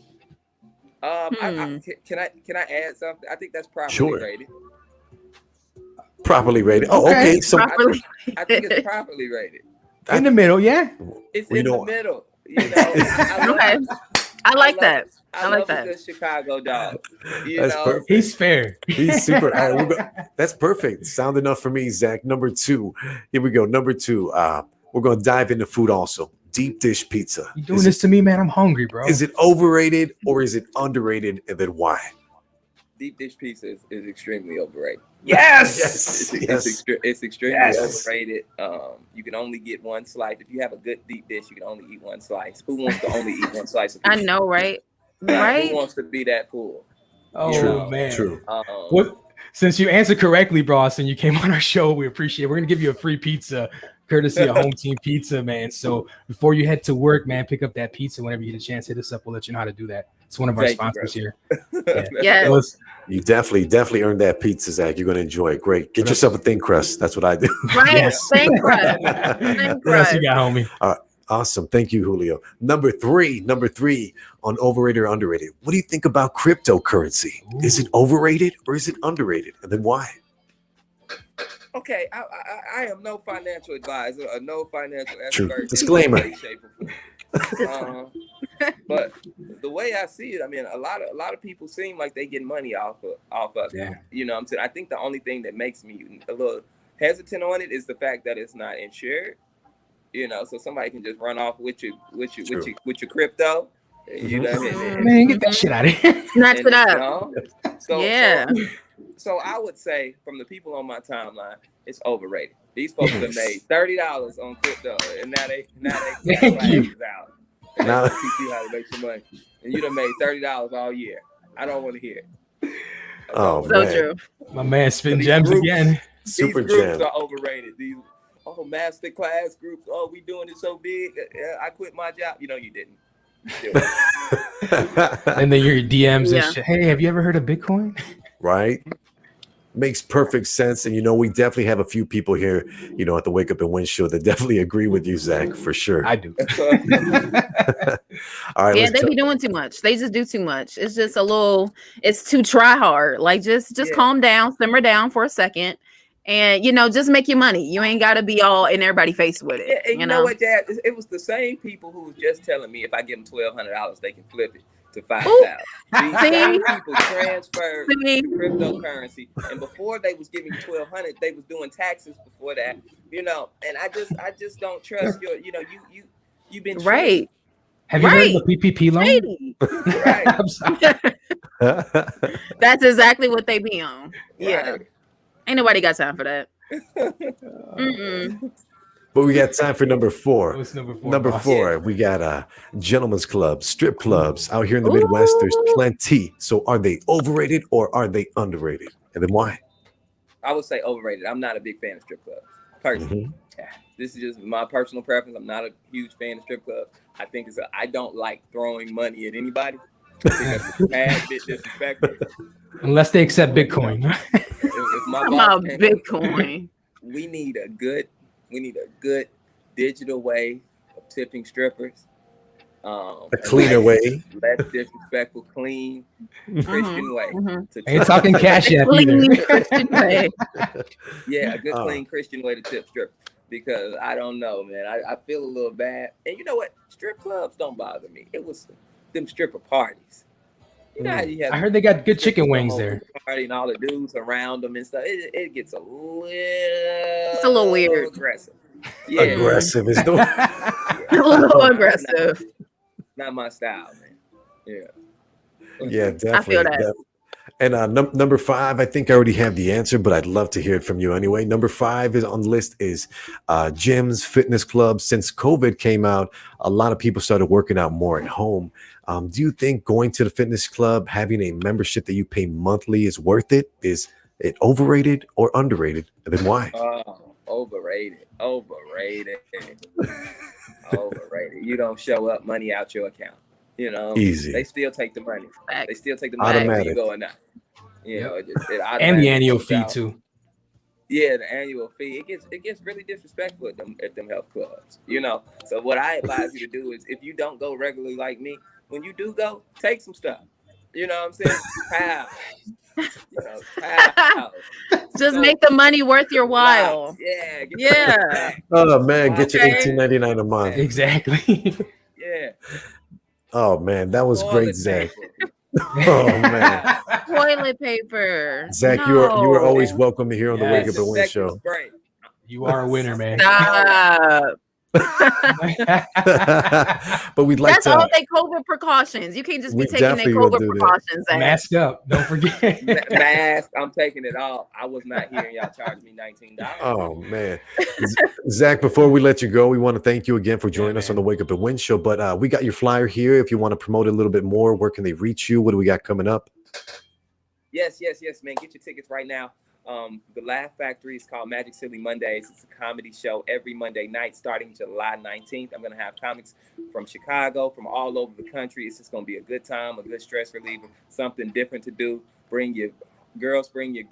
Can I add something? I think that's properly rated. Properly rated. Oh, okay. So I think it's properly rated. In the middle, yeah. It's in the middle. You know, I like that. I like that. The Chicago dog. That's perfect. He's fair. He's super. That's perfect. Sound enough for me, Zach. Number 2. Here we go. Number 2. We're going to dive into food also. Deep dish pizza. You doing this to me, man? I'm hungry, bro. Is it overrated or is it underrated, and then why? Deep dish pizza is extremely overrated. Yes. It's extremely overrated. You can only get one slice. If you have a good deep dish, you can only eat one slice. Who wants to only eat one slice of pizza? I know, right? Right? Who wants to be that full? Oh, man. True. Since you answered correctly, Bros, and you came on our show, we appreciate it. We're going to give you a free pizza, courtesy of Home Team Pizza, man. So before you head to work, man, pick up that pizza whenever you get a chance. Hit us up. We'll let you know how to do that. It's one of our sponsors here. Yeah. You definitely earned that pizza, Zach. You're going to enjoy it. Great. Get yourself a thin crust. That's what I do. Right. Thin crust. What else you got, homie? Awesome. Thank you, Julio. Number three on overrated or underrated. What do you think about cryptocurrency? Ooh. Is it overrated or is it underrated? And then why? Okay, I am no financial advisor or no financial expert. True. Disclaimer. But the way I see it, I mean, a lot of people seem like they get money off of it. Yeah. You know what I'm saying? I think the only thing that makes me a little hesitant on it is the fact that it's not insured. You know, so somebody can just run off with your crypto. You know what I mean? Man, get that shit out of here. Snatch it up. So I would say from the people on my timeline, it's overrated. These folks have made $30 on crypto, and now they out. And now teach you how to make some money. And you done made $30 all year. I don't want to hear it. So true. My man spin gems again. Super these groups gem. are overrated. These master class groups. Oh, we doing it so big. I quit my job. You know you didn't. And then your DMs and shit. Hey, have you ever heard of Bitcoin? Right. Makes perfect sense. And, you know, we definitely have a few people here, you know, at the Wake Up and Win show that definitely agree with you, Zach, for sure. I do. All right. Yeah, they be doing too much. They just do too much. It's just it's too try hard. Like just calm down, simmer down for a second. And, you know, just make your money. You ain't got to be all in everybody's face with it. And you know what, Dad? It was the same people who was just telling me if I give them $1,200, they can flip it to $5,000. These same people transferred to cryptocurrency, and before they was giving $1,200, they was doing taxes before that. You know, and I just don't trust your. You know, you've been right. Have you heard of the PPP loan? Right. I'm sorry. That's exactly what they be on. Yeah. Right. Ain't nobody got time for that. But we got time for number 4. What's number 4? Number 4, we got gentlemen's clubs, strip clubs out here in the Midwest. There's plenty. So are they overrated or are they underrated? And then why? I would say overrated. I'm not a big fan of strip clubs, personally. This is just my personal preference. I'm not a huge fan of strip clubs. I think I don't like throwing money at anybody. I think that's a bad bit disrespectful. Unless they accept Bitcoin. If my boss Bitcoin. We need a good digital way of tipping strippers. A cleaner way. Less disrespectful, clean, Christian way. Ain't talking cash yet either. Christian way. Yeah, a good, clean Christian way to tip strippers. Because I don't know, man. I feel a little bad. And you know what? Strip clubs don't bother me. It was them stripper parties. You know how you have I heard they got good chicken wings there. Party and all the dudes around them and stuff. It gets a little weird. aggressive. Yeah. Aggressive is the A little aggressive. Not my style, man. Yeah. Yeah, definitely. I feel that. And number 5, I think I already have the answer, but I'd love to hear it from you anyway. Number 5 is on the list is gyms, fitness clubs. Since COVID came out, a lot of people started working out more at home. Do you think going to the fitness club, having a membership that you pay monthly is worth it? Is it overrated or underrated? And then why? Overrated. Overrated. You don't show up, money out your account. You know, easy. They still take the money. Facts. They still take the money. Automatic. You going out. You know, it and the annual fee too. Yeah, the annual fee. It gets really disrespectful at them health clubs. You know, so what I advise you to do is, if you don't go regularly like me, when you do go, take some stuff. You know what I'm saying? Pow. You know, pow. Just make the money worth your while. Yeah. Oh man, get your $18.99 a month. Exactly. Yeah. Oh man, that was great, Zach. Oh man, Toilet paper. Zach, no. you were always welcome here on the Wake Up and Win show. You are a winner, man. Stop. But we'd like That's to. all they COVID precautions. You can't just be taking their COVID precautions. Mask up. Don't forget. Mask. I'm taking it off. I was not hearing y'all charge me $19. Oh man, Zach. Before we let you go, we want to thank you again for joining us on the Wake Up and Win show. But we got your flyer here. If you want to promote it a little bit more, where can they reach you? What do we got coming up? Yes, man. Get your tickets right now. The Laugh Factory is called Magic Silly Mondays. It's a comedy show every Monday night starting July 19th. I'm going to have comics from Chicago, from all over the country. It's just going to be a good time, a good stress reliever, something different to do. Bring your girls, bring your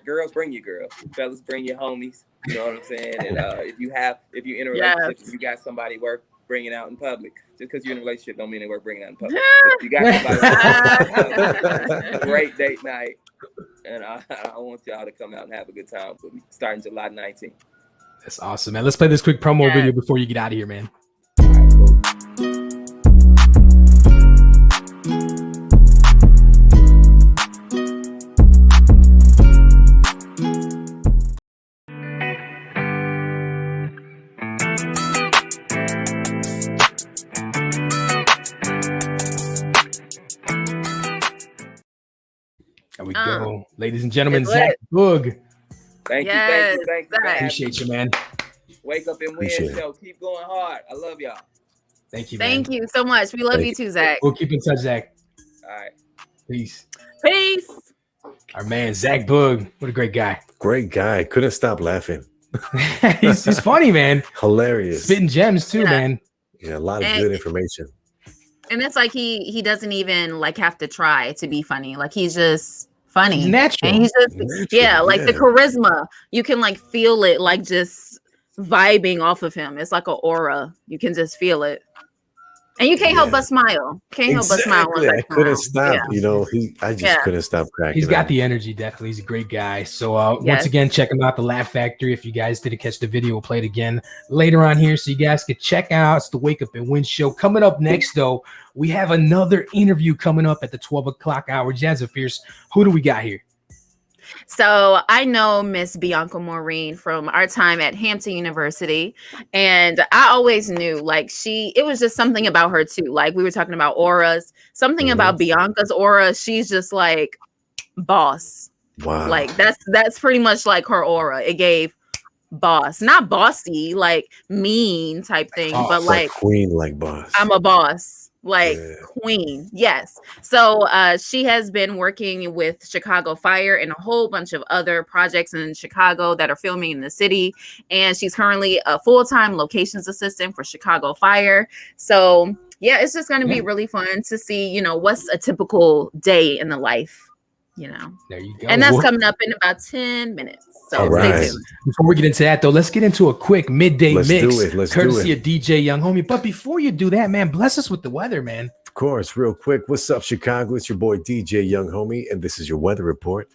girls. Fellas, bring your homies. You know what I'm saying? And if you're in a relationship, if you got somebody worth bringing out in public. Just because you're in a relationship don't mean they worth bringing out in public. If you got somebody great date night. And I want y'all to come out and have a good time with me starting July 19th. That's awesome, man. Let's play this quick promo video before you get out of here, man. All right, cool. There we go. Ladies and gentlemen, Zach Boog. Thank you. Appreciate you, man. Wake Up and Win show. Keep going hard. I love y'all. Thank you, man. Thank you so much. We love you too, Zach. We'll keep in touch, Zach. All right. Peace. Our man, Zach Boog. What a great guy. Great guy. Couldn't stop laughing. he's funny, man. Hilarious. Spitting gems too, man. Yeah, a lot of good information. And it's like he doesn't even like have to try to be funny. Like he's just funny. He's natural. And he's just the charisma. You can like feel it like just vibing off of him. It's like an aura. You can just feel it. And you can't help but smile. Can't help but smile. I couldn't stop. Yeah. You know, I just couldn't stop cracking. He's got the energy, definitely. He's a great guy. So once again, check him out, the Laugh Factory. If you guys didn't catch the video, we'll play it again later on here, so you guys can check out. It's the Wake Up and Win show. Coming up next, though, we have another interview coming up at the 12 o'clock hour. Jazza Fierce, who do we got here? So I know Miss Bianca Maurine from our time at Hampton University. And I always knew like it was just something about her too. Like we were talking about auras, something about Bianca's aura. She's just like boss. Wow. Like that's pretty much like her aura. It gave boss, not bossy, like mean type thing, but like queen, like boss. I'm a boss. Like queen. Yes. So she has been working with Chicago Fire and a whole bunch of other projects in Chicago that are filming in the city. And she's currently a full-time locations assistant for Chicago Fire. So yeah, it's just going to be really fun to see, you know, what's a typical day in the life, you know. There you go. And that's coming up in about 10 minutes. So stay tuned. Before we get into that, though, let's get into a quick midday mix, courtesy of DJ Young Homie. But before you do that, man, bless us with the weather, man. Of course, real quick. What's up, Chicago? It's your boy DJ Young Homie, and this is your weather report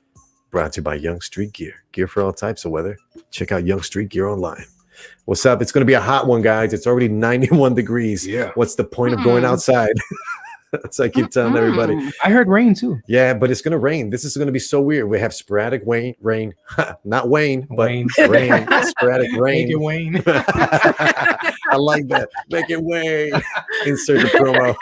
brought to you by Young Street Gear. Gear for all types of weather. Check out Young Street Gear online. What's up? It's going to be a hot one, guys. It's already 91 degrees. Yeah. What's the point of going outside? So I keep telling everybody. I heard rain too. Yeah, but it's gonna rain. This is gonna be so weird. We have sporadic rain, not Wayne, but rain, sporadic rain. Make it Wayne. I like that. Make it Wayne. Insert the promo.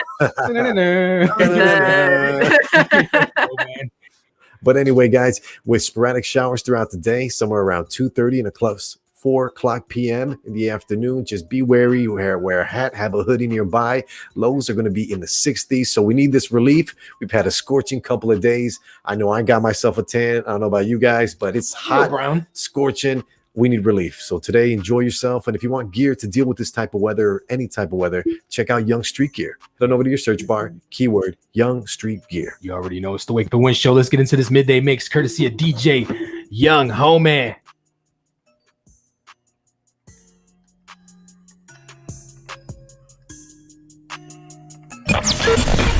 But anyway, guys, with sporadic showers throughout the day, somewhere around 2:30 and a close 4 o'clock p.m. in the afternoon. Just be wary, wear a hat, have a hoodie nearby. Lows are going to be in the 60s, so we need this relief. We've had a scorching couple of days. I know I got myself a tan. I don't know about you guys, but it's hot, brown, scorching. We need relief. So today, enjoy yourself. And if you want gear to deal with this type of weather or any type of weather, check out Young Street Gear. Head on over to your search bar, keyword Young Street Gear. You already know it's the Wake Up and Win show. Let's get into this midday mix, courtesy of DJ Young Homie.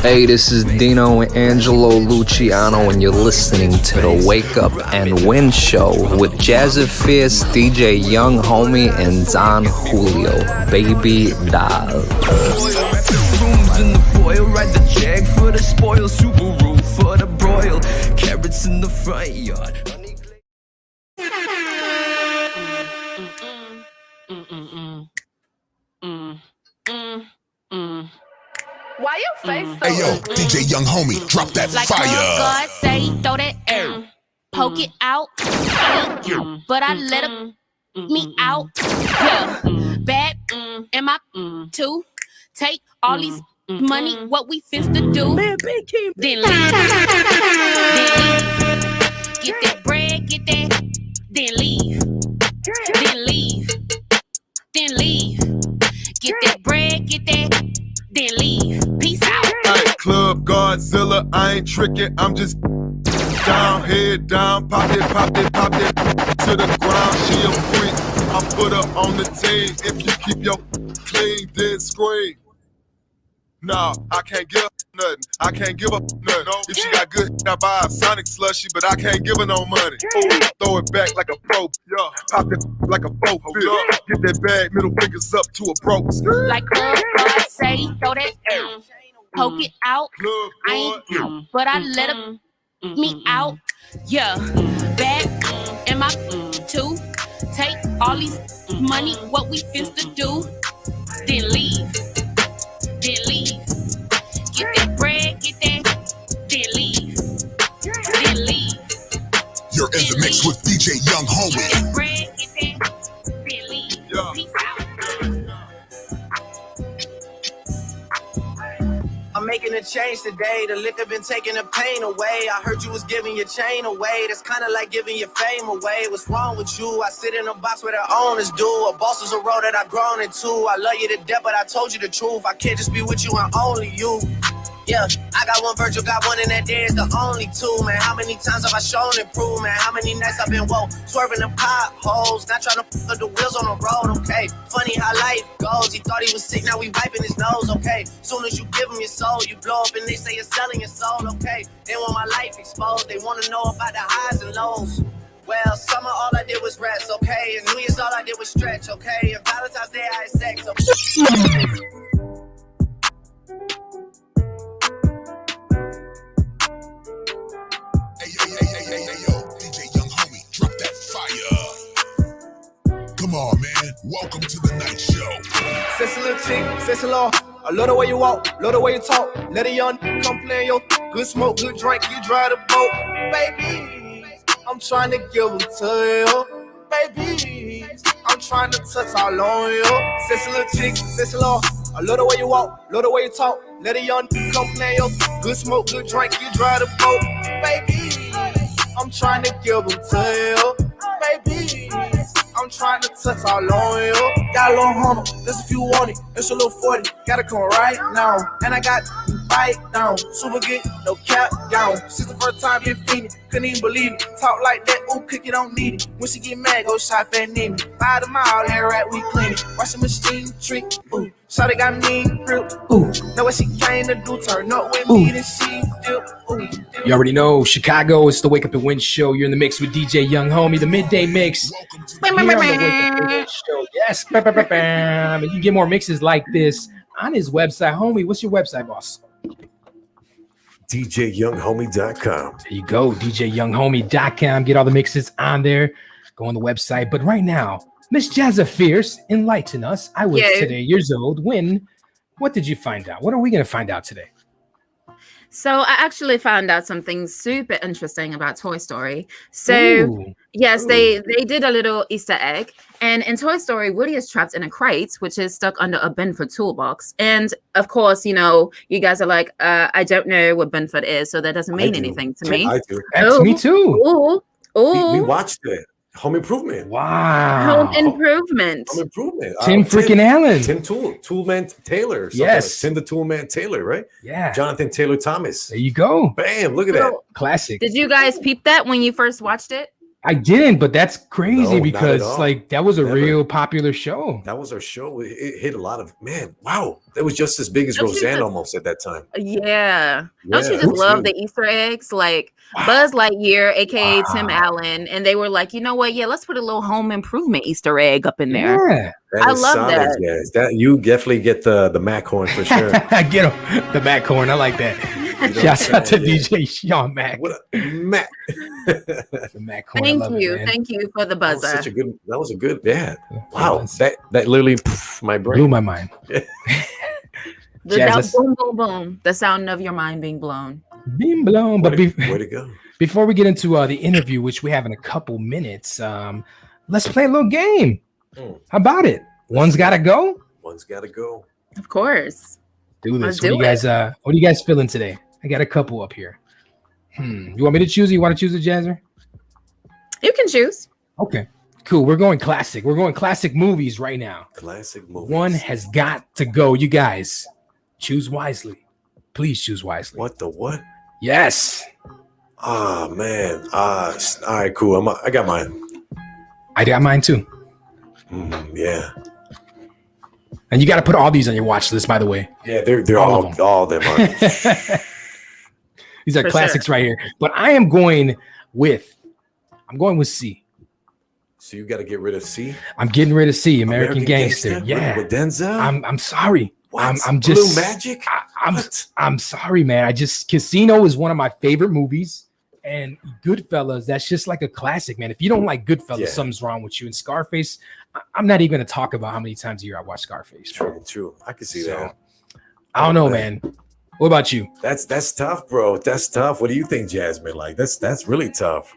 Hey, this is Dino and Angelo Luciano, and you're listening to the Wake Up and Win Show with Jazzy Fierce, DJ Young Homie, and Don Julio, Baby Doll. In the boil, ride the Jag for the spoil, Subaru for the broil, carrots in the front yard. Why your face so Hey yo, DJ Young Homie, drop that like fire. God say, throw that air, poke it out, but I let him me out. Yeah, bad am I too? Take all these money, what we finna do? Then leave. Then leave. Get that bread, get that. Then leave. Then leave. Then leave. Get that bread, get that. Then leave. Peace out. Club Godzilla, I ain't tricking, I'm just down, head down, pop it to the ground. She a freak, I put her on the team. If you keep your clean, then scream. Nah, I can't give her nothing. I can't give her nothing. If she got good, I buy a Sonic slushy, but I can't give her no money. Ooh, throw it back like a pro. Yeah, pop it like a boat. Get that bag, middle fingers up to a broke. Like God say, throw that poke it out. I ain't, but I let him me out. Yeah, bad am I too? Take all these money, what we finna do? Then leave. Then leave. Get that bread, get that. Then leave. Then leave. You're in the mix with DJ Young Homie. Get that bread, get that. Then leave. Peace out. I'm making a change today. The liquor been taking the pain away. I heard you was giving your chain away. That's kind of like giving your fame away. What's wrong with you? I sit in a box where the owners do. A boss is a role that I've grown into. I love you to death, but I told you the truth. I can't just be with you and only you. Yeah, I got one Virgil, got one in that day, it's the only two, man. How many times have I shown and proved, man? How many nights I've been woke, swerving the potholes, not trying to put the wheels on the road, okay? Funny how life goes, he thought he was sick, now we wiping his nose, okay? Soon as you give him your soul, you blow up and they say you're selling your soul, okay? They want my life exposed, they want to know about the highs and lows. Well, summer all I did was rest, okay? And New Year's all I did was stretch, okay? And Valentine's Day I had sex, okay? Hey, yo, DJ Young Homie, drop that fire. Come on, man. Welcome to the night show. Sexy little chick, sexy little. I love the way you walk, love the way you talk. Let a young come play your good smoke, good drink, you drive the boat. Baby, I'm trying to give them to you. Baby, I'm trying to touch all on you. Sexy little chick, sexy little. I love the way you walk, love the way you talk. Let a young come play your good smoke, good drink, you drive the boat. Baby, I'm trying to give them to you. Baby, I'm trying to touch all on you. Got a little Hummer, this if you want it. It's a little 40, gotta come right now. And I got bite down, super good, no cap down. Since the first time been feeding, couldn't even believe it. Talk like that, ooh, cookie don't need it. When she get mad, go shop at Nemi. By the mile, hair right, we clean it. Wash the machine, trick, ooh. Shawty got mean grip, ooh. Know what she came to do, turn up with me, then she dip, ooh. You already know, Chicago, it's the Wake Up and Win show. You're in the mix with DJ Young Homie, the midday mix. Here on the Wake Up and Win show. Yes. You can get more mixes like this on his website. Homie, what's your website, boss? DJYoungHomie.com. There you go, DJYoungHomie.com. Get all the mixes on there. Go on the website. But right now, Miss Jazza Fierce, enlighten us. I was today years old. What did you find out? What are we going to find out today? So I actually found out something super interesting about Toy Story. So yes, they did a little Easter egg. And in Toy Story, Woody is trapped in a crate, which is stuck under a Benford toolbox. And of course, you know, you guys are like, I don't know what Benford is, so that doesn't mean anything to me. I do. Me too. We watched it. Home Improvement. Wow. Home Improvement. Home Improvement. Tim freaking Allen. Tim Toolman Taylor. Yes. Tim the Toolman Taylor, right? Yeah. Jonathan Taylor Thomas. There you go. Bam. Look at that. Classic. Did you guys peep that when you first watched it? I didn't, but that's crazy No, because not at all. like that was a Never. real popular show. That was our show. It hit a lot of wow. That was just as big as Roseanne almost at that time. Yeah. Don't you Yeah, just love too. the Easter eggs? Like Buzz Lightyear, aka Tim Allen, and they were like, you know what? Yeah, let's put a little Home Improvement Easter egg up in there. Yeah. I love that. Yes. That you definitely get the Mac horn for sure. Get him the Mac horn. I like that. Shouts out to DJ Sean Mac. What a Mac. The Mac horn. Thank you for the buzzer. That was a good. Wow. That literally my brain blew my mind. Boom, boom, boom. The sound of your mind being blown. Being blown. But way to go. Before we get into the interview, which we have in a couple minutes, let's play a little game. How about it? One's got to go. One's got to go. Of course. Do this. What are you guys feeling today? I got a couple up here. You want me to choose? Or you want to choose a Jazzer? You can choose. Okay. Cool. We're going classic. We're going classic movies right now. Classic movies. One has got to go. You guys choose wisely. Please choose wisely. What the what? Yes. Oh man. All right, cool. I got mine. I got mine too. Yeah. And you got to put all these on your watch list, by the way. Yeah, they're all them are. These are classics right here. But I'm going with C. So you got to get rid of C? I'm getting rid of C, American Gangster. Yeah. With Denzel? I'm sorry. What? I'm just Blue Magic? I'm sorry, man. Casino is one of my favorite movies. And Goodfellas, that's just like a classic, man. If you don't like Goodfellas, something's wrong with you. And Scarface, I'm not even going to talk about how many times a year I watch Scarface. True. I can see that. I don't know, man. What about you? That's tough, bro. That's tough. What do you think, Jasmine? Like that's really tough.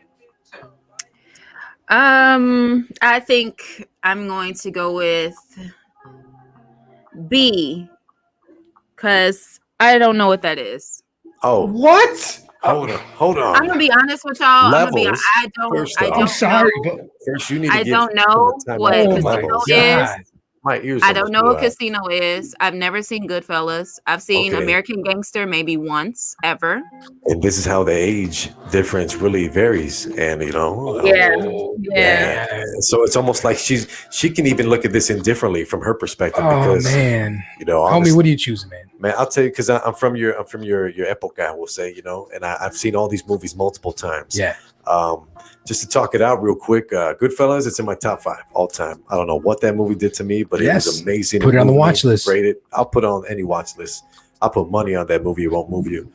I think I'm going to go with B because I don't know what that is. Oh, what? Hold on. I'm gonna be honest with y'all. Levels. I don't I'm sorry, know. but first you need to I don't know what casino is. My ears. I don't know what casino is. I've never seen Goodfellas. I've seen American Gangster maybe once ever. And this is how the age difference really varies. And Yeah. So it's almost like she can even look at this indifferently from her perspective. Oh because, man, honestly, homie, what are you choosing, man? Man, I'll tell you because I'm from your epoch, I will say, and I've seen all these movies multiple times. Yeah. Just to talk it out real quick, Goodfellas, it's in my top 5 all time. I don't know what that movie did to me, but it was amazing. Put it on the watch list. Rated. I'll put on any watch list. I'll put money on that movie. It won't move you.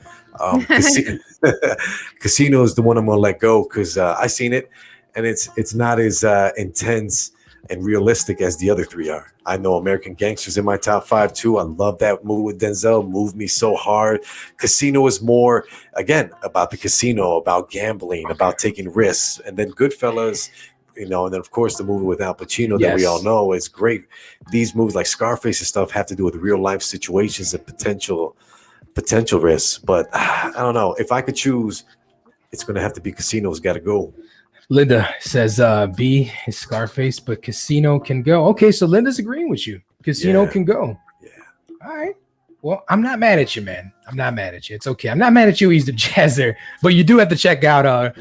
Casino is the one I'm gonna let go because I seen it, and it's not as intense and realistic as the other 3 are. I know American Gangster's in my top 5 too. I love that movie with Denzel. Moved me so hard. Casino is more, again, about the casino, about gambling, about taking risks. And then Goodfellas, and then of course the movie with Al Pacino that we all know is great. These movies like Scarface and stuff have to do with real life situations and potential risks. But I don't know. If I could choose, it's going to have to be Casino's got to go. Linda says B is Scarface, but Casino can go. Okay, so Linda's agreeing with you. Casino can go. Yeah. All right. Well, I'm not mad at you, man. I'm not mad at you. It's okay. I'm not mad at you, he's the Jazzer, but you do have to check out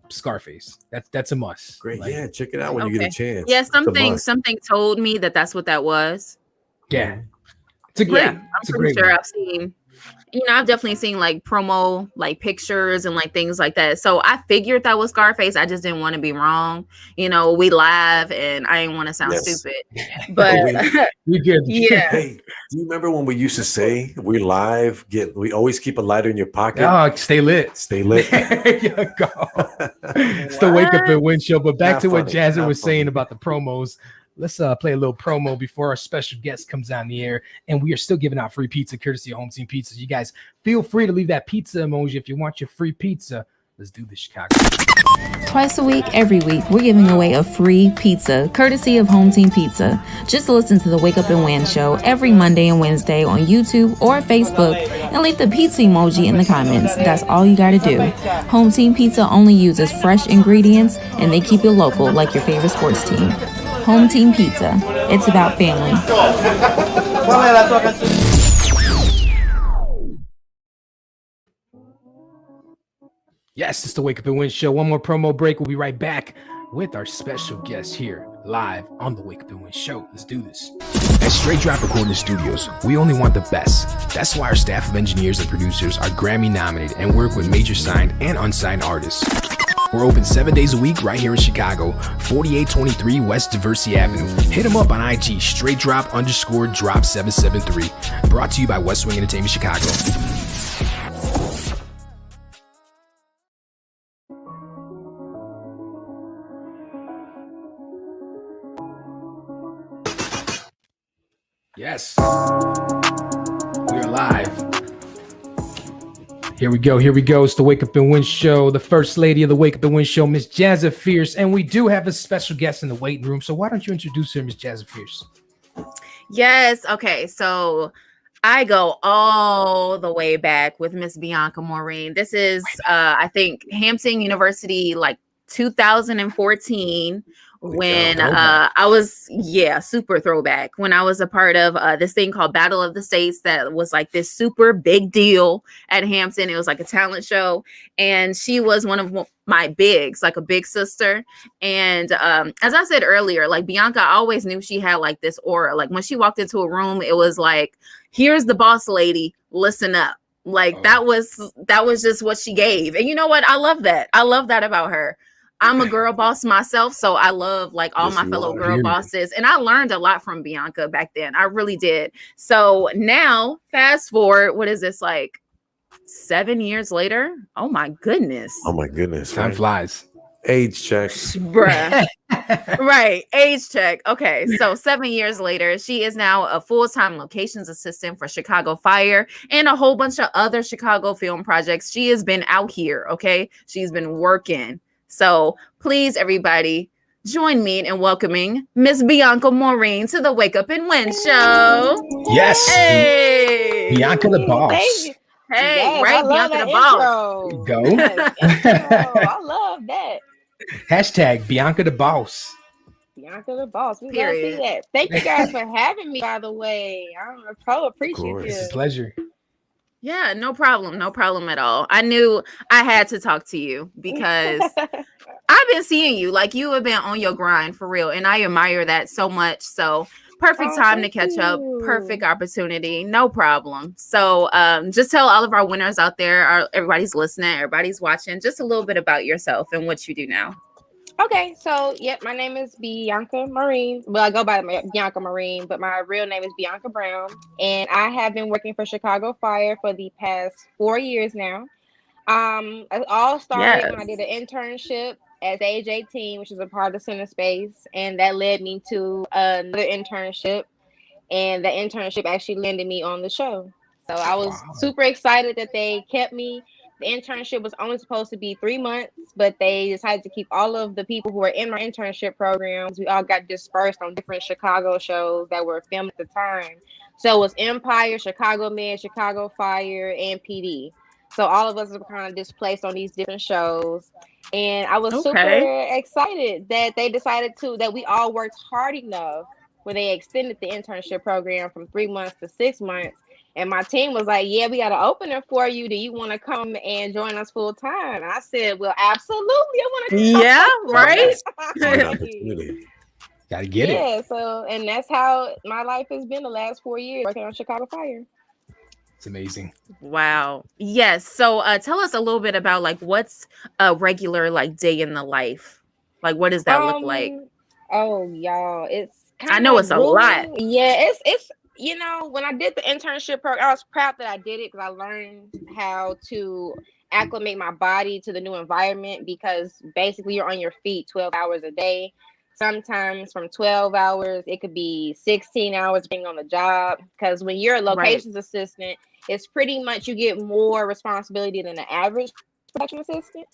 Scarface. That's a must. Great. Yeah, check it out when you get a chance. Yeah, something told me that's what that was. Yeah. It's a great. I'm pretty sure I've seen I've definitely seen like promo like pictures and like things like that. So I figured that was Scarface. I just didn't want to be wrong. We live and I didn't want to sound stupid. But we good. Yeah. Hey, do you remember when we used to say we're live? We always keep a lighter in your pocket. Oh, stay lit. Stay lit. There you go. It's the Wake Up and Win show. But back to what Jazzy was saying about the promos. Let's play a little promo before our special guest comes on the air. And we are still giving out free pizza courtesy of Home Team Pizza. You guys feel free to leave that pizza emoji if you want your free pizza. Let's do this, Chicago. Twice a week, every week, we're giving away a free pizza courtesy of Home Team Pizza. Just listen to the Wake Up and Win show every Monday and Wednesday on YouTube or Facebook and leave the pizza emoji in the comments. That's all you got to do. Home Team Pizza only uses fresh ingredients and they keep it local like your favorite sports team. Home Team Pizza. It's about family. Yes, it's the Wake Up and Win show. One more promo break. We'll be right back with our special guest here live on the Wake Up and Win show. Let's do this. At Straight Drop Recording Studios, we only want the best. That's why our staff of engineers and producers are Grammy nominated and work with major signed and unsigned artists. We're open 7 days a week right here in Chicago, 4823 West Diversity Avenue. Hit them up on IG, straightdrop_drop773. Brought to you by West Wing Entertainment Chicago. Yes, we are live. Here we go. It's the Wake Up and Win show. The first lady of the Wake Up and Win show, Miss Jazza Fierce. And we do have a special guest in the waiting room. So why don't you introduce her, Miss Jazza Fierce? Yes. Okay. So I go all the way back with Miss Bianca Maurine. This is, I think, Hampton University, like 2014. When I was, super throwback, when I was a part of this thing called Battle of the States that was like this super big deal at Hampton. It was like a talent show. And she was one of my bigs, like a big sister. And as I said earlier, like Bianca, I always knew she had like this aura. Like when she walked into a room, it was like, here's the boss lady, listen up. Like that was just what she gave. And you know what? I love that. I love that about her. I'm a girl boss myself, so I love like all my fellow girl bosses. And I learned a lot from Bianca back then. I really did. So now, fast forward, what is this, like 7 years later? Oh my goodness. Time flies. Age check. Bruh. Right. Age check. Okay. So 7 years later, she is now a full-time locations assistant for Chicago Fire and a whole bunch of other Chicago film projects. She has been out here. Okay. She's been working. So please, everybody, join me in welcoming Miss Bianca Maurine to the Wake Up and Win show. Yes. Hey. Bianca the boss. Hey, yes, right? Bianca the boss. Go. I love that. Hashtag Bianca the boss. Bianca the boss. We gotta see that. Thank you guys for having me, by the way. I'm so appreciative. It's a pleasure. Yeah, no problem. No problem at all. I knew I had to talk to you because I've been seeing you. Like, you have been on your grind for real. And I admire that so much. So perfect time to catch up. Perfect opportunity. No problem. So just tell all of our winners out there, everybody's listening, everybody's watching, just a little bit about yourself and what you do now. Okay, so my name is Bianca Maurine. Well, I go by Bianca Maurine, but my real name is Bianca Brown, and I have been working for Chicago Fire for the past 4 years now. It all started when I did an internship as age 18, which is a part of Center Space, and that led me to another internship, and the internship actually landed me on the show. So I was super excited that they kept me. The internship was only supposed to be 3 months, but they decided to keep all of the people who were in my internship programs. We all got dispersed on different Chicago shows that were filmed at the time. So it was Empire, Chicago Med, Chicago Fire, and PD. So all of us were kind of displaced on these different shows. And I was super excited that they decided that we all worked hard enough where they extended the internship program from 3 months to 6 months. And my team was like, yeah, we got an opening for you. Do you want to come and join us full time? And I said, well, absolutely. I want to come. Yeah, right? Gotta get it. Yeah, so, and that's how my life has been the last 4 years, working on Chicago Fire. It's amazing. Wow. Yes. So tell us a little bit about like what's a regular like day in the life. Like what does that look like? Oh, y'all, it's I know kind it's of a lot. grueling. Yeah, it's when I did the internship program, I was proud that I did it because I learned how to acclimate my body to the new environment because basically you're on your feet 12 hours a day. Sometimes from 12 hours, it could be 16 hours being on the job. Because when you're a Right. locations assistant, it's pretty much you get more responsibility than the average production assistant.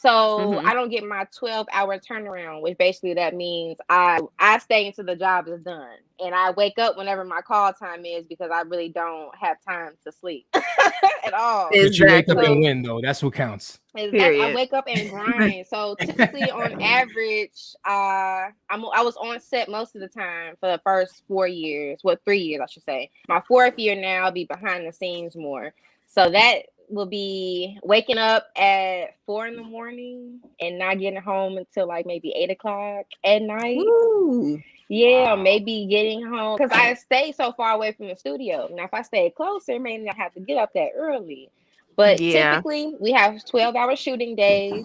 So I don't get my 12-hour turnaround, which basically that means I stay until the job is done. And I wake up whenever my call time is because I really don't have time to sleep at all. But you wake up and win, though. That's what counts. Exactly. I wake up and grind. So typically on average, I was on set most of the time for the first 4 years. Well, 3 years, I should say. My 4th year now, I'll be behind the scenes more. So that will be waking up at 4 in the morning and not getting home until like maybe 8 o'clock at night. Ooh. Yeah, maybe getting home because I stay so far away from the studio. Now, if I stay closer, maybe I have to get up that early. But typically, we have 12-hour shooting days.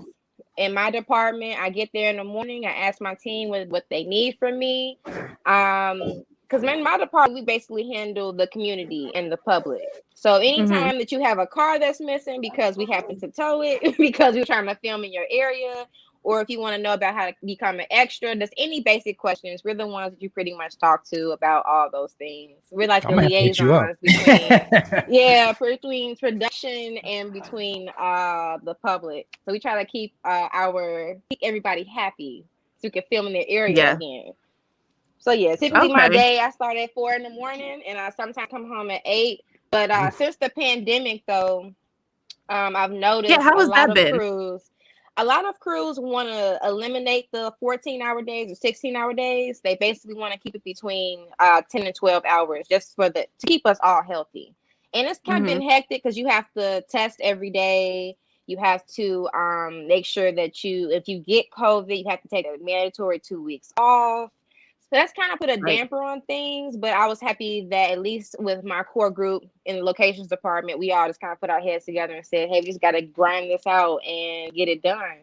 In my department, I get there in the morning. I ask my team what they need from me. Because in my department, we basically handle the community and the public. So anytime that you have a car that's missing because we happen to tow it, because we're trying to film in your area, or if you want to know about how to become an extra, there's any basic questions, we're the ones that you pretty much talk to about all those things. We're like the liaisons between production and between the public. So we try to keep everybody happy so we can film in their area again. So yeah, typically my day I start at 4 in the morning and I sometimes come home at 8. But since the pandemic though, I've noticed a lot of crews want to eliminate the 14-hour days or 16-hour days. They basically want to keep it between 10 and 12 hours just to keep us all healthy. And it's kind of been hectic because you have to test every day. You have to make sure that if you get COVID, you have to take a mandatory 2 weeks off. So that's kind of put a damper on things, but I was happy that at least with my core group in the locations department, we all just kind of put our heads together and said, hey, we just got to grind this out and get it done.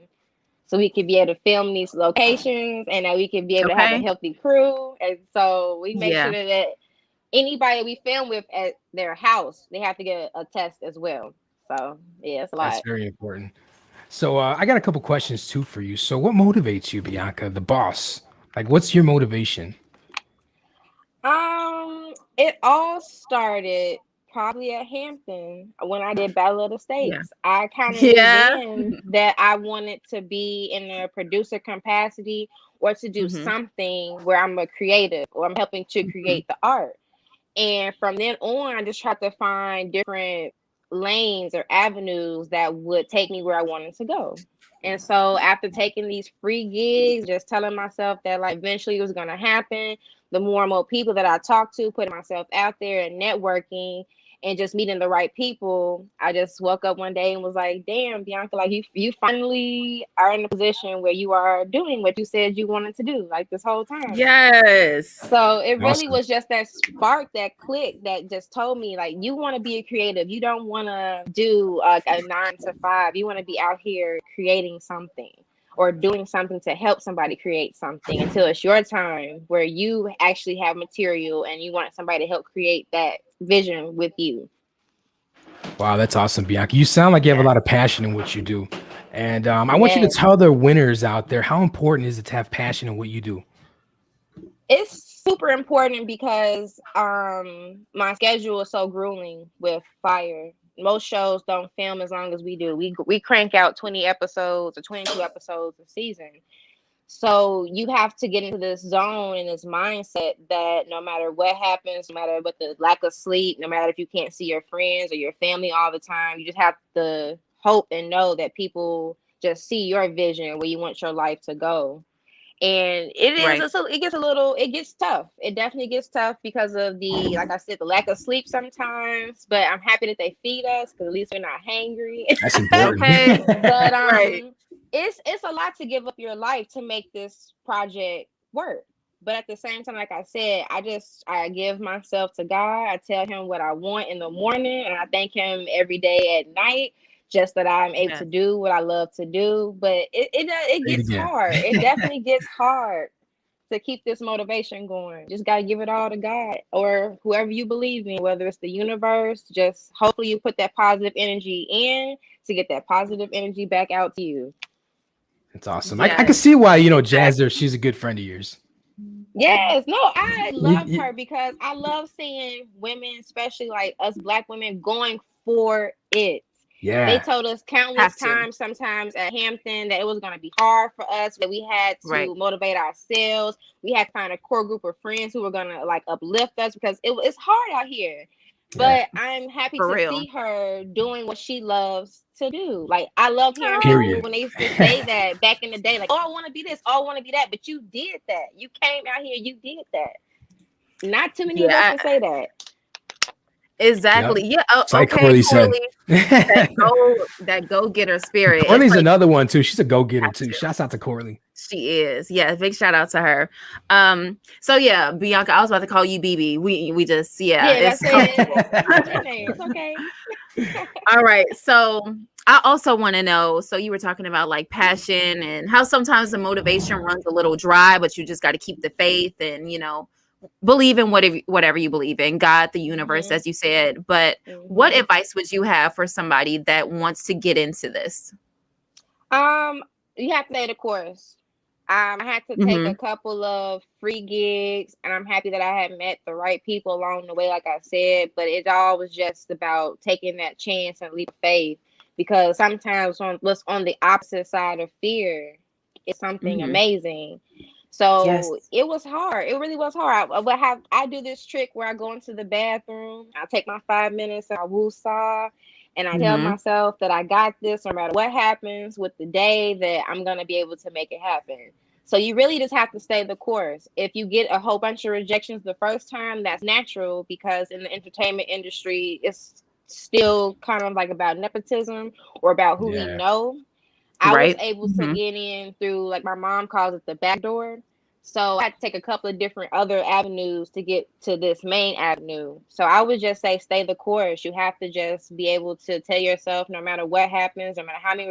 So we could be able to film these locations and that we can be able to have a healthy crew. And so we make sure that anybody we film with at their house, they have to get a test as well. So yeah, it's a lot. That's very important. So I got a couple questions too for you. So what motivates you, Bianca, the boss? Like, what's your motivation? It all started probably at Hampton when I did Battle of the States. I kind of knew then that I wanted to be in a producer capacity or to do something where I'm a creative or I'm helping to create the art. And from then on, I just tried to find different lanes or avenues that would take me where I wanted to go. And so after taking these free gigs, just telling myself that like eventually it was going to happen, the more and more people that I talked to, putting myself out there and networking and just meeting the right people, I just woke up one day and was like, damn, Bianca, like you finally are in a position where you are doing what you said you wanted to do like this whole time. Yes. So it really was just that spark, that click that just told me like, you want to be a creative. You don't want to do a 9 to 5. You want to be out here creating something or doing something to help somebody create something until it's your time where you actually have material and you want somebody to help create that vision with you. Wow, that's awesome, Bianca. You sound like you have a lot of passion in what you do. And I want you to tell the winners out there, how important is it to have passion in what you do? It's super important because my schedule is so grueling with Fire. Most shows don't film as long as we do. We crank out 20 episodes or 22 episodes a season. So you have to get into this zone and this mindset that no matter what happens, no matter what the lack of sleep, no matter if you can't see your friends or your family all the time, you just have to hope and know that people just see your vision where you want your life to go. And it gets tough. It definitely gets tough because of like I said, the lack of sleep sometimes, but I'm happy that they feed us because at least we're not hangry. That's important. But it's a lot to give up your life to make this project work. But at the same time, like I said, I give myself to God. I tell him what I want in the morning, and I thank him every day at night, just that I'm able to do what I love to do. But it gets hard. It definitely gets hard to keep this motivation going. Just gotta give it all to God or whoever you believe in, whether it's the universe. Just hopefully you put that positive energy in to get that positive energy back out to you. That's awesome. I can see why, you know, Jazz there, she's a good friend of yours. Yes, no, I love her because I love seeing women, especially like us Black women, going for it. Yeah. They told us countless times, sometimes at Hampton, that it was going to be hard for us, that we had to motivate ourselves. We had to find a core group of friends who were going to like uplift us because it's hard out here. But I'm happy to see her doing what she loves to do. Like, I love hearing people when they used to say that back in the day, like, oh, I want to be this, oh, I want to be that. But you did that. You came out here, you did that. Not too many of us can say that. Exactly. Yep. Yeah. Oh, it's like Corley said. that go-getter spirit. Corley's like, another one too. She's a go-getter too. Shouts out to Corley. She is. Yeah, big shout out to her. So yeah, Bianca, I was about to call you BB. We just that's it. It's okay. All right. So I also want to know, so you were talking about like passion and how sometimes the motivation runs a little dry, but you just got to keep the faith and, you know, believe in whatever you believe in, God, the universe, as you said. But what advice would you have for somebody that wants to get into this? You have to stay the course. I had to take a couple of free gigs, and I'm happy that I had met the right people along the way, like I said. But it all was just about taking that chance and leap of faith, because sometimes what's on the opposite side of fear is something amazing. So it was hard. It really was hard. I do this trick where I go into the bathroom, I take my 5 minutes, and I woosah, and I tell myself that I got this no matter what happens with the day, that I'm going to be able to make it happen. So you really just have to stay the course. If you get a whole bunch of rejections the first time, that's natural, because in the entertainment industry, it's still kind of like about nepotism or about who we know. I was able to get in through, like my mom calls it, the back door. So I had to take a couple of different other avenues to get to this main avenue. So I would just say, stay the course. You have to just be able to tell yourself, no matter what happens, no matter how many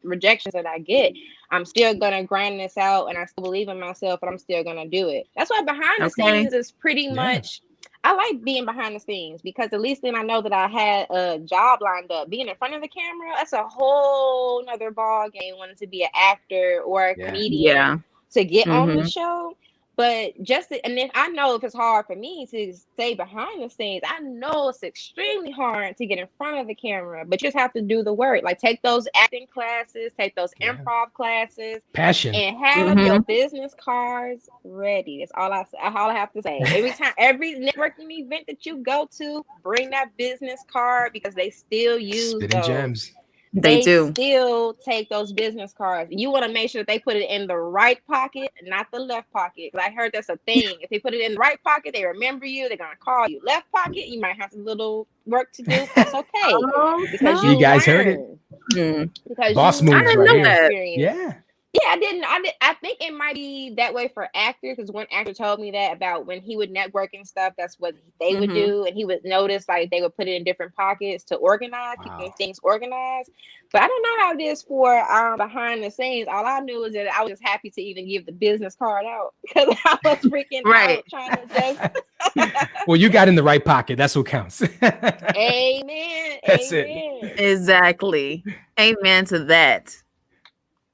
rejections that I get, I'm still going to grind this out, and I still believe in myself, and I'm still going to do it. That's why behind the scenes is pretty much, I like being behind the scenes, because at least then I know that I had a job lined up. Being in front of the camera, that's a whole nother ball game, wanting to be an actor or a comedian to get on the show. But and if I know if it's hard for me to stay behind the scenes, I know it's extremely hard to get in front of the camera. But you just have to do the work. Like, take those acting classes, take those improv classes, passion, and have your business cards ready. That's all I have to say. Every networking event that you go to, bring that business card, because they still use those. Gems. They do still take those business cards. You want to make sure that they put it in the right pocket, not the left pocket. I heard that's a thing. If they put it in the right pocket, they remember you. They're gonna call you. Left pocket, you might have a little work to do. That's okay, because you guys heard it. Because boss moves right here. Yeah, I didn't. I think it might be that way for actors, because one actor told me that about when he would network and stuff. That's what they would do, and he would notice like they would put it in different pockets to organize, keep things organized. But I don't know how it is for behind the scenes. All I knew is that I was just happy to even give the business card out, because I was freaking out trying to just. Well, you got in the right pocket. That's what counts. Amen. That's Amen. it. Exactly. Amen to that.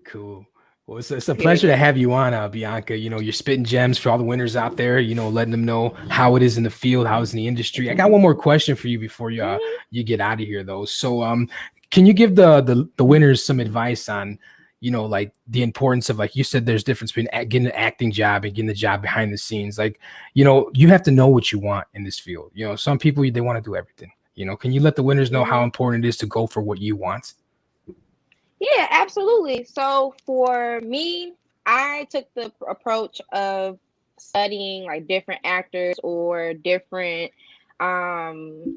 Cool. Well, it's a pleasure to have you on, Bianca. You know, you're spitting gems for all the winners out there, you know, letting them know how it is in the field, how it's in the industry. I got one more question for you before you get out of here, though. So can you give the winners some advice on, you know, like the importance of, like you said, there's difference between getting an acting job and getting the job behind the scenes. Like, you know, you have to know what you want in this field. You know, some people, they want to do everything. You know, can you let the winners know how important it is to go for what you want? Yeah, absolutely. So for me, I took the approach of studying like different actors or different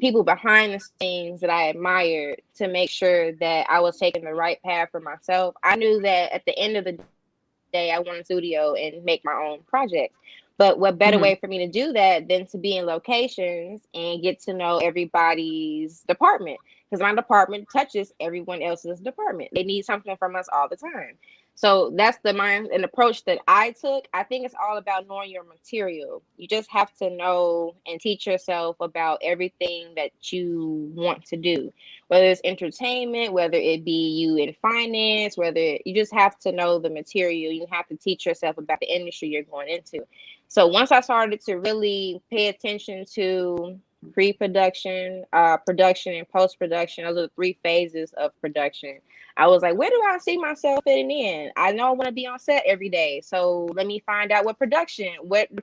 people behind the scenes that I admired, to make sure that I was taking the right path for myself. I knew that at the end of the day I want a studio and make my own projects. But what better way for me to do that than to be in locations and get to know everybody's department? Because my department touches everyone else's department. They need something from us all the time. So that's the mind and approach that I took. I think it's all about knowing your material. You just have to know and teach yourself about everything that you want to do, whether it's entertainment, whether it be you in finance, whether you just have to know the material. You have to teach yourself about the industry you're going into. So once I started to really pay attention to pre-production, production, and post-production, those are the 3 phases of production. I was like, where do I see myself fitting in? I know I want to be on set every day. So let me find out what the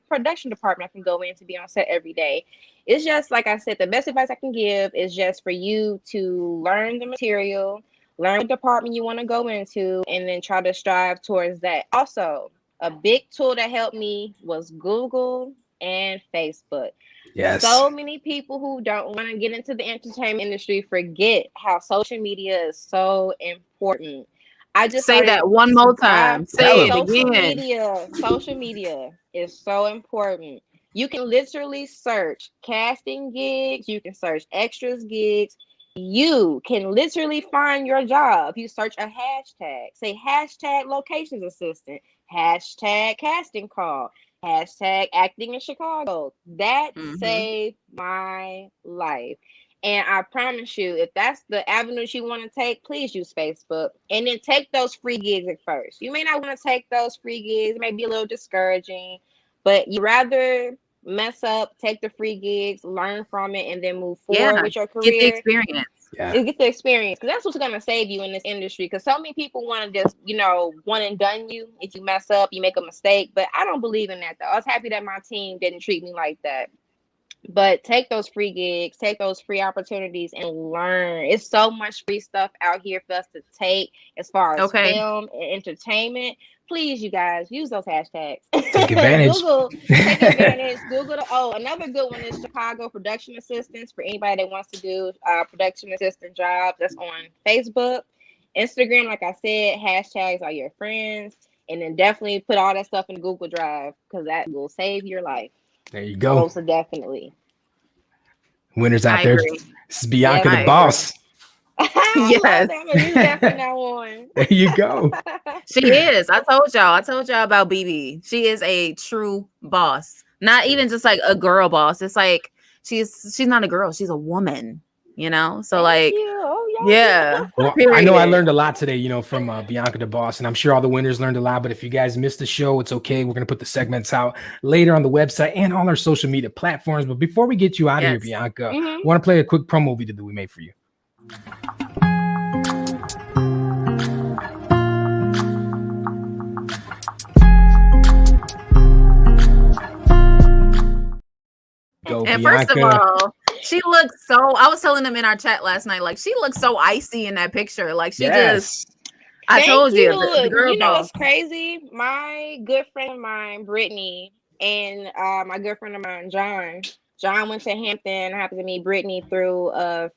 production department I can go in to be on set every day. It's just, like I said, the best advice I can give is just for you to learn the material, learn what department you want to go into, and then try to strive towards that. Also, a big tool that helped me was Google and Facebook. Yes. So many people who don't want to get into the entertainment industry forget how social media is so important. I just say that one more time. Say it again. Social media is so important. You can literally search casting gigs. You can search extras gigs. You can literally find your job. You search a hashtag. Say hashtag locations assistant. Hashtag casting call. Hashtag acting in Chicago. That saved my life. And I promise you, if that's the avenues you want to take, please use Facebook. And then take those free gigs at first. You may not want to take those free gigs. It may be a little discouraging. But you rather mess up, take the free gigs, learn from it, and then move forward with your career. Get the experience. Get the experience, because that's what's going to save you in this industry. Because so many people want to just, one and done you. If you mess up, you make a mistake. But I don't believe in that, though. I was happy that my team didn't treat me like that. But take those free gigs, take those free opportunities, and learn. It's so much free stuff out here for us to take as far as film and entertainment. Please, you guys, use those hashtags. Take advantage. Take advantage. Another good one is Chicago production assistants for anybody that wants to do production assistant jobs. That's on Facebook, Instagram. Like I said, hashtags are your friends, and then definitely put all that stuff in Google Drive, because that will save your life. There you go. Most definitely. Winners out there. Agree. This is Bianca the boss. Yes. There you go. She is. I told y'all about BB. She is a true boss. Not even just like a girl boss. It's like she's not a girl. She's a woman. So like, yeah. Well, I know I learned a lot today, from Bianca the boss, and I'm sure all the winners learned a lot. But if you guys missed the show, it's okay. We're gonna put the segments out later on the website and all our social media platforms. But before we get you out of here, Bianca, I want to play a quick promo video that we made for you. Go, and Bianca. First of all, she looks so. I was telling them in our chat last night, like she looks so icy in that picture. Like she just. I told you, the girl boss. What's crazy? My good friend of mine, Brittany, and my good friend of mine, John. John went to Hampton. I happened to meet Brittany through a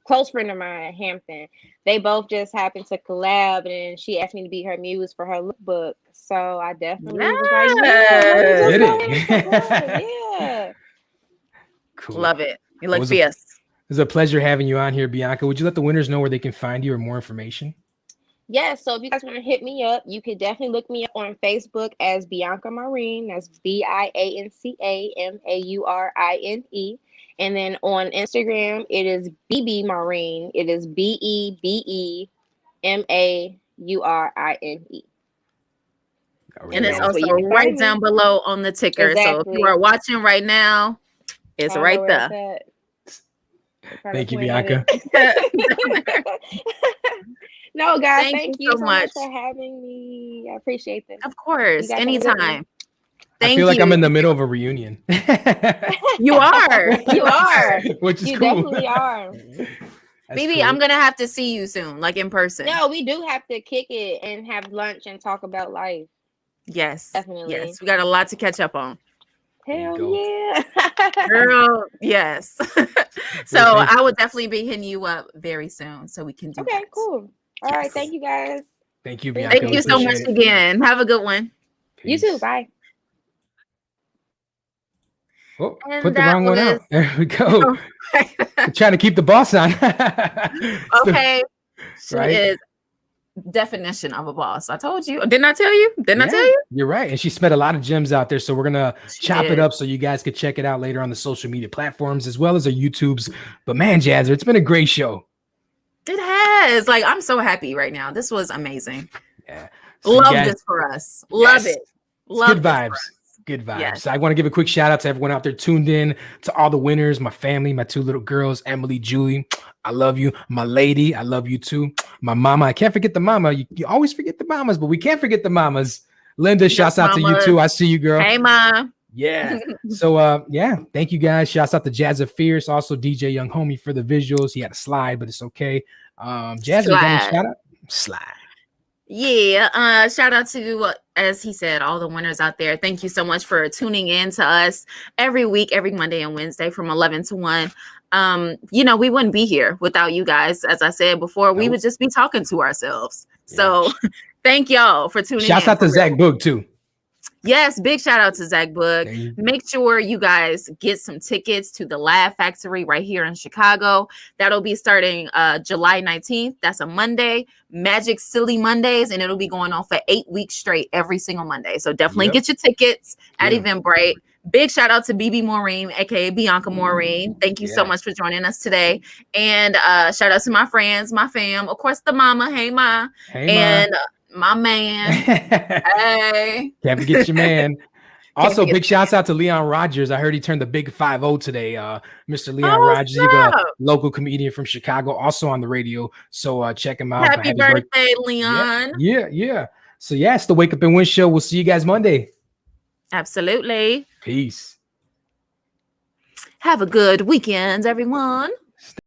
close friend of mine at Hampton. They both just happened to collab, and she asked me to be her muse for her lookbook. So I definitely was like, yeah. Cool. Love it. You look fierce. It was a pleasure having you on here, Bianca. Would you let the winners know where they can find you or more information? Yes, so if you guys want to hit me up, you can definitely look me up on Facebook as Bianca Maurine. That's BiancaMaurine. And then on Instagram, it is BB Maurine. It is BeBemaurine. And it's also right down below on the ticker. Exactly. So if you are watching right now, it's right there. Thank you, Bianca. No, guys, thank you so much for having me. I appreciate this. Of course, anytime. I feel like I'm in the middle of a reunion. You are. You are. Which is you cool. Definitely are. Maybe cool. I'm gonna have to see you soon, like in person. No, we do have to kick it and have lunch and talk about life. Yes, definitely. Yes, we got a lot to catch up on. Hell yeah, girl. Yes. So I will definitely be hitting you up very soon so we can do. Okay, cool. All right, thank you guys. Thank you, Bianca. Thank you so much again. Have a good one. Peace. You too. Bye. Oh, put the wrong one out. There we go. Trying to keep the boss on. Okay. She is definition of a boss. I told you. Didn't I tell you? Didn't I tell you? You're right. And she spent a lot of gems out there. So we're going to chop it up so you guys could check it out later on the social media platforms as well as our YouTubes. But man, Jazzer, it's been a great show. It has. Like, I'm so happy right now. This was amazing. Yeah. So love this for us. Love it. Love good vibes. Good vibes. Yes. I want to give a quick shout out to everyone out there tuned in, to all the winners, my family, my 2 little girls, Emily, Julie. I love you. My lady, I love you too. My mama, I can't forget the mama. You always forget the mamas, but we can't forget the mamas. Linda, shouts out to you too. I see you, girl. Hey, Mom. Yeah. So, thank you guys. Shouts out to Jazza Fierce, also DJ Young Homie for the visuals. He had a slide, but it's okay. Jazza, you got any shout out? Slide. Yeah, shout out to, as he said, all the winners out there. Thank you so much for tuning in to us every week, every Monday and Wednesday from 11 to 1. We wouldn't be here without you guys. As I said before, we would just be talking to ourselves. Yeah. So thank y'all for tuning in. Shouts out to Zach Boog too. Yes, big shout out to Zach Boog. Make sure you guys get some tickets to the Laugh Factory right here in Chicago. That'll be starting July 19th. That's a Monday. Magic Silly Mondays, and it'll be going on for 8 weeks straight every single Monday. So definitely get your tickets at Eventbrite. Big shout out to BB Maurine, aka Bianca Maurine. Thank you so much for joining us today. And shout out to my friends, my fam, of course, the mama. Hey, Ma. And my man. Hey. Can't forget your man. Also, big shouts out to Leon Rogers. I heard he turned the big 5-0 today. Mr. Leon Rogers, he's a local comedian from Chicago, also on the radio. So check him out. Happy birthday, Leon. Yeah. So it's the Wake Up and Win show. We'll see you guys Monday. Absolutely. Peace. Have a good weekend, everyone.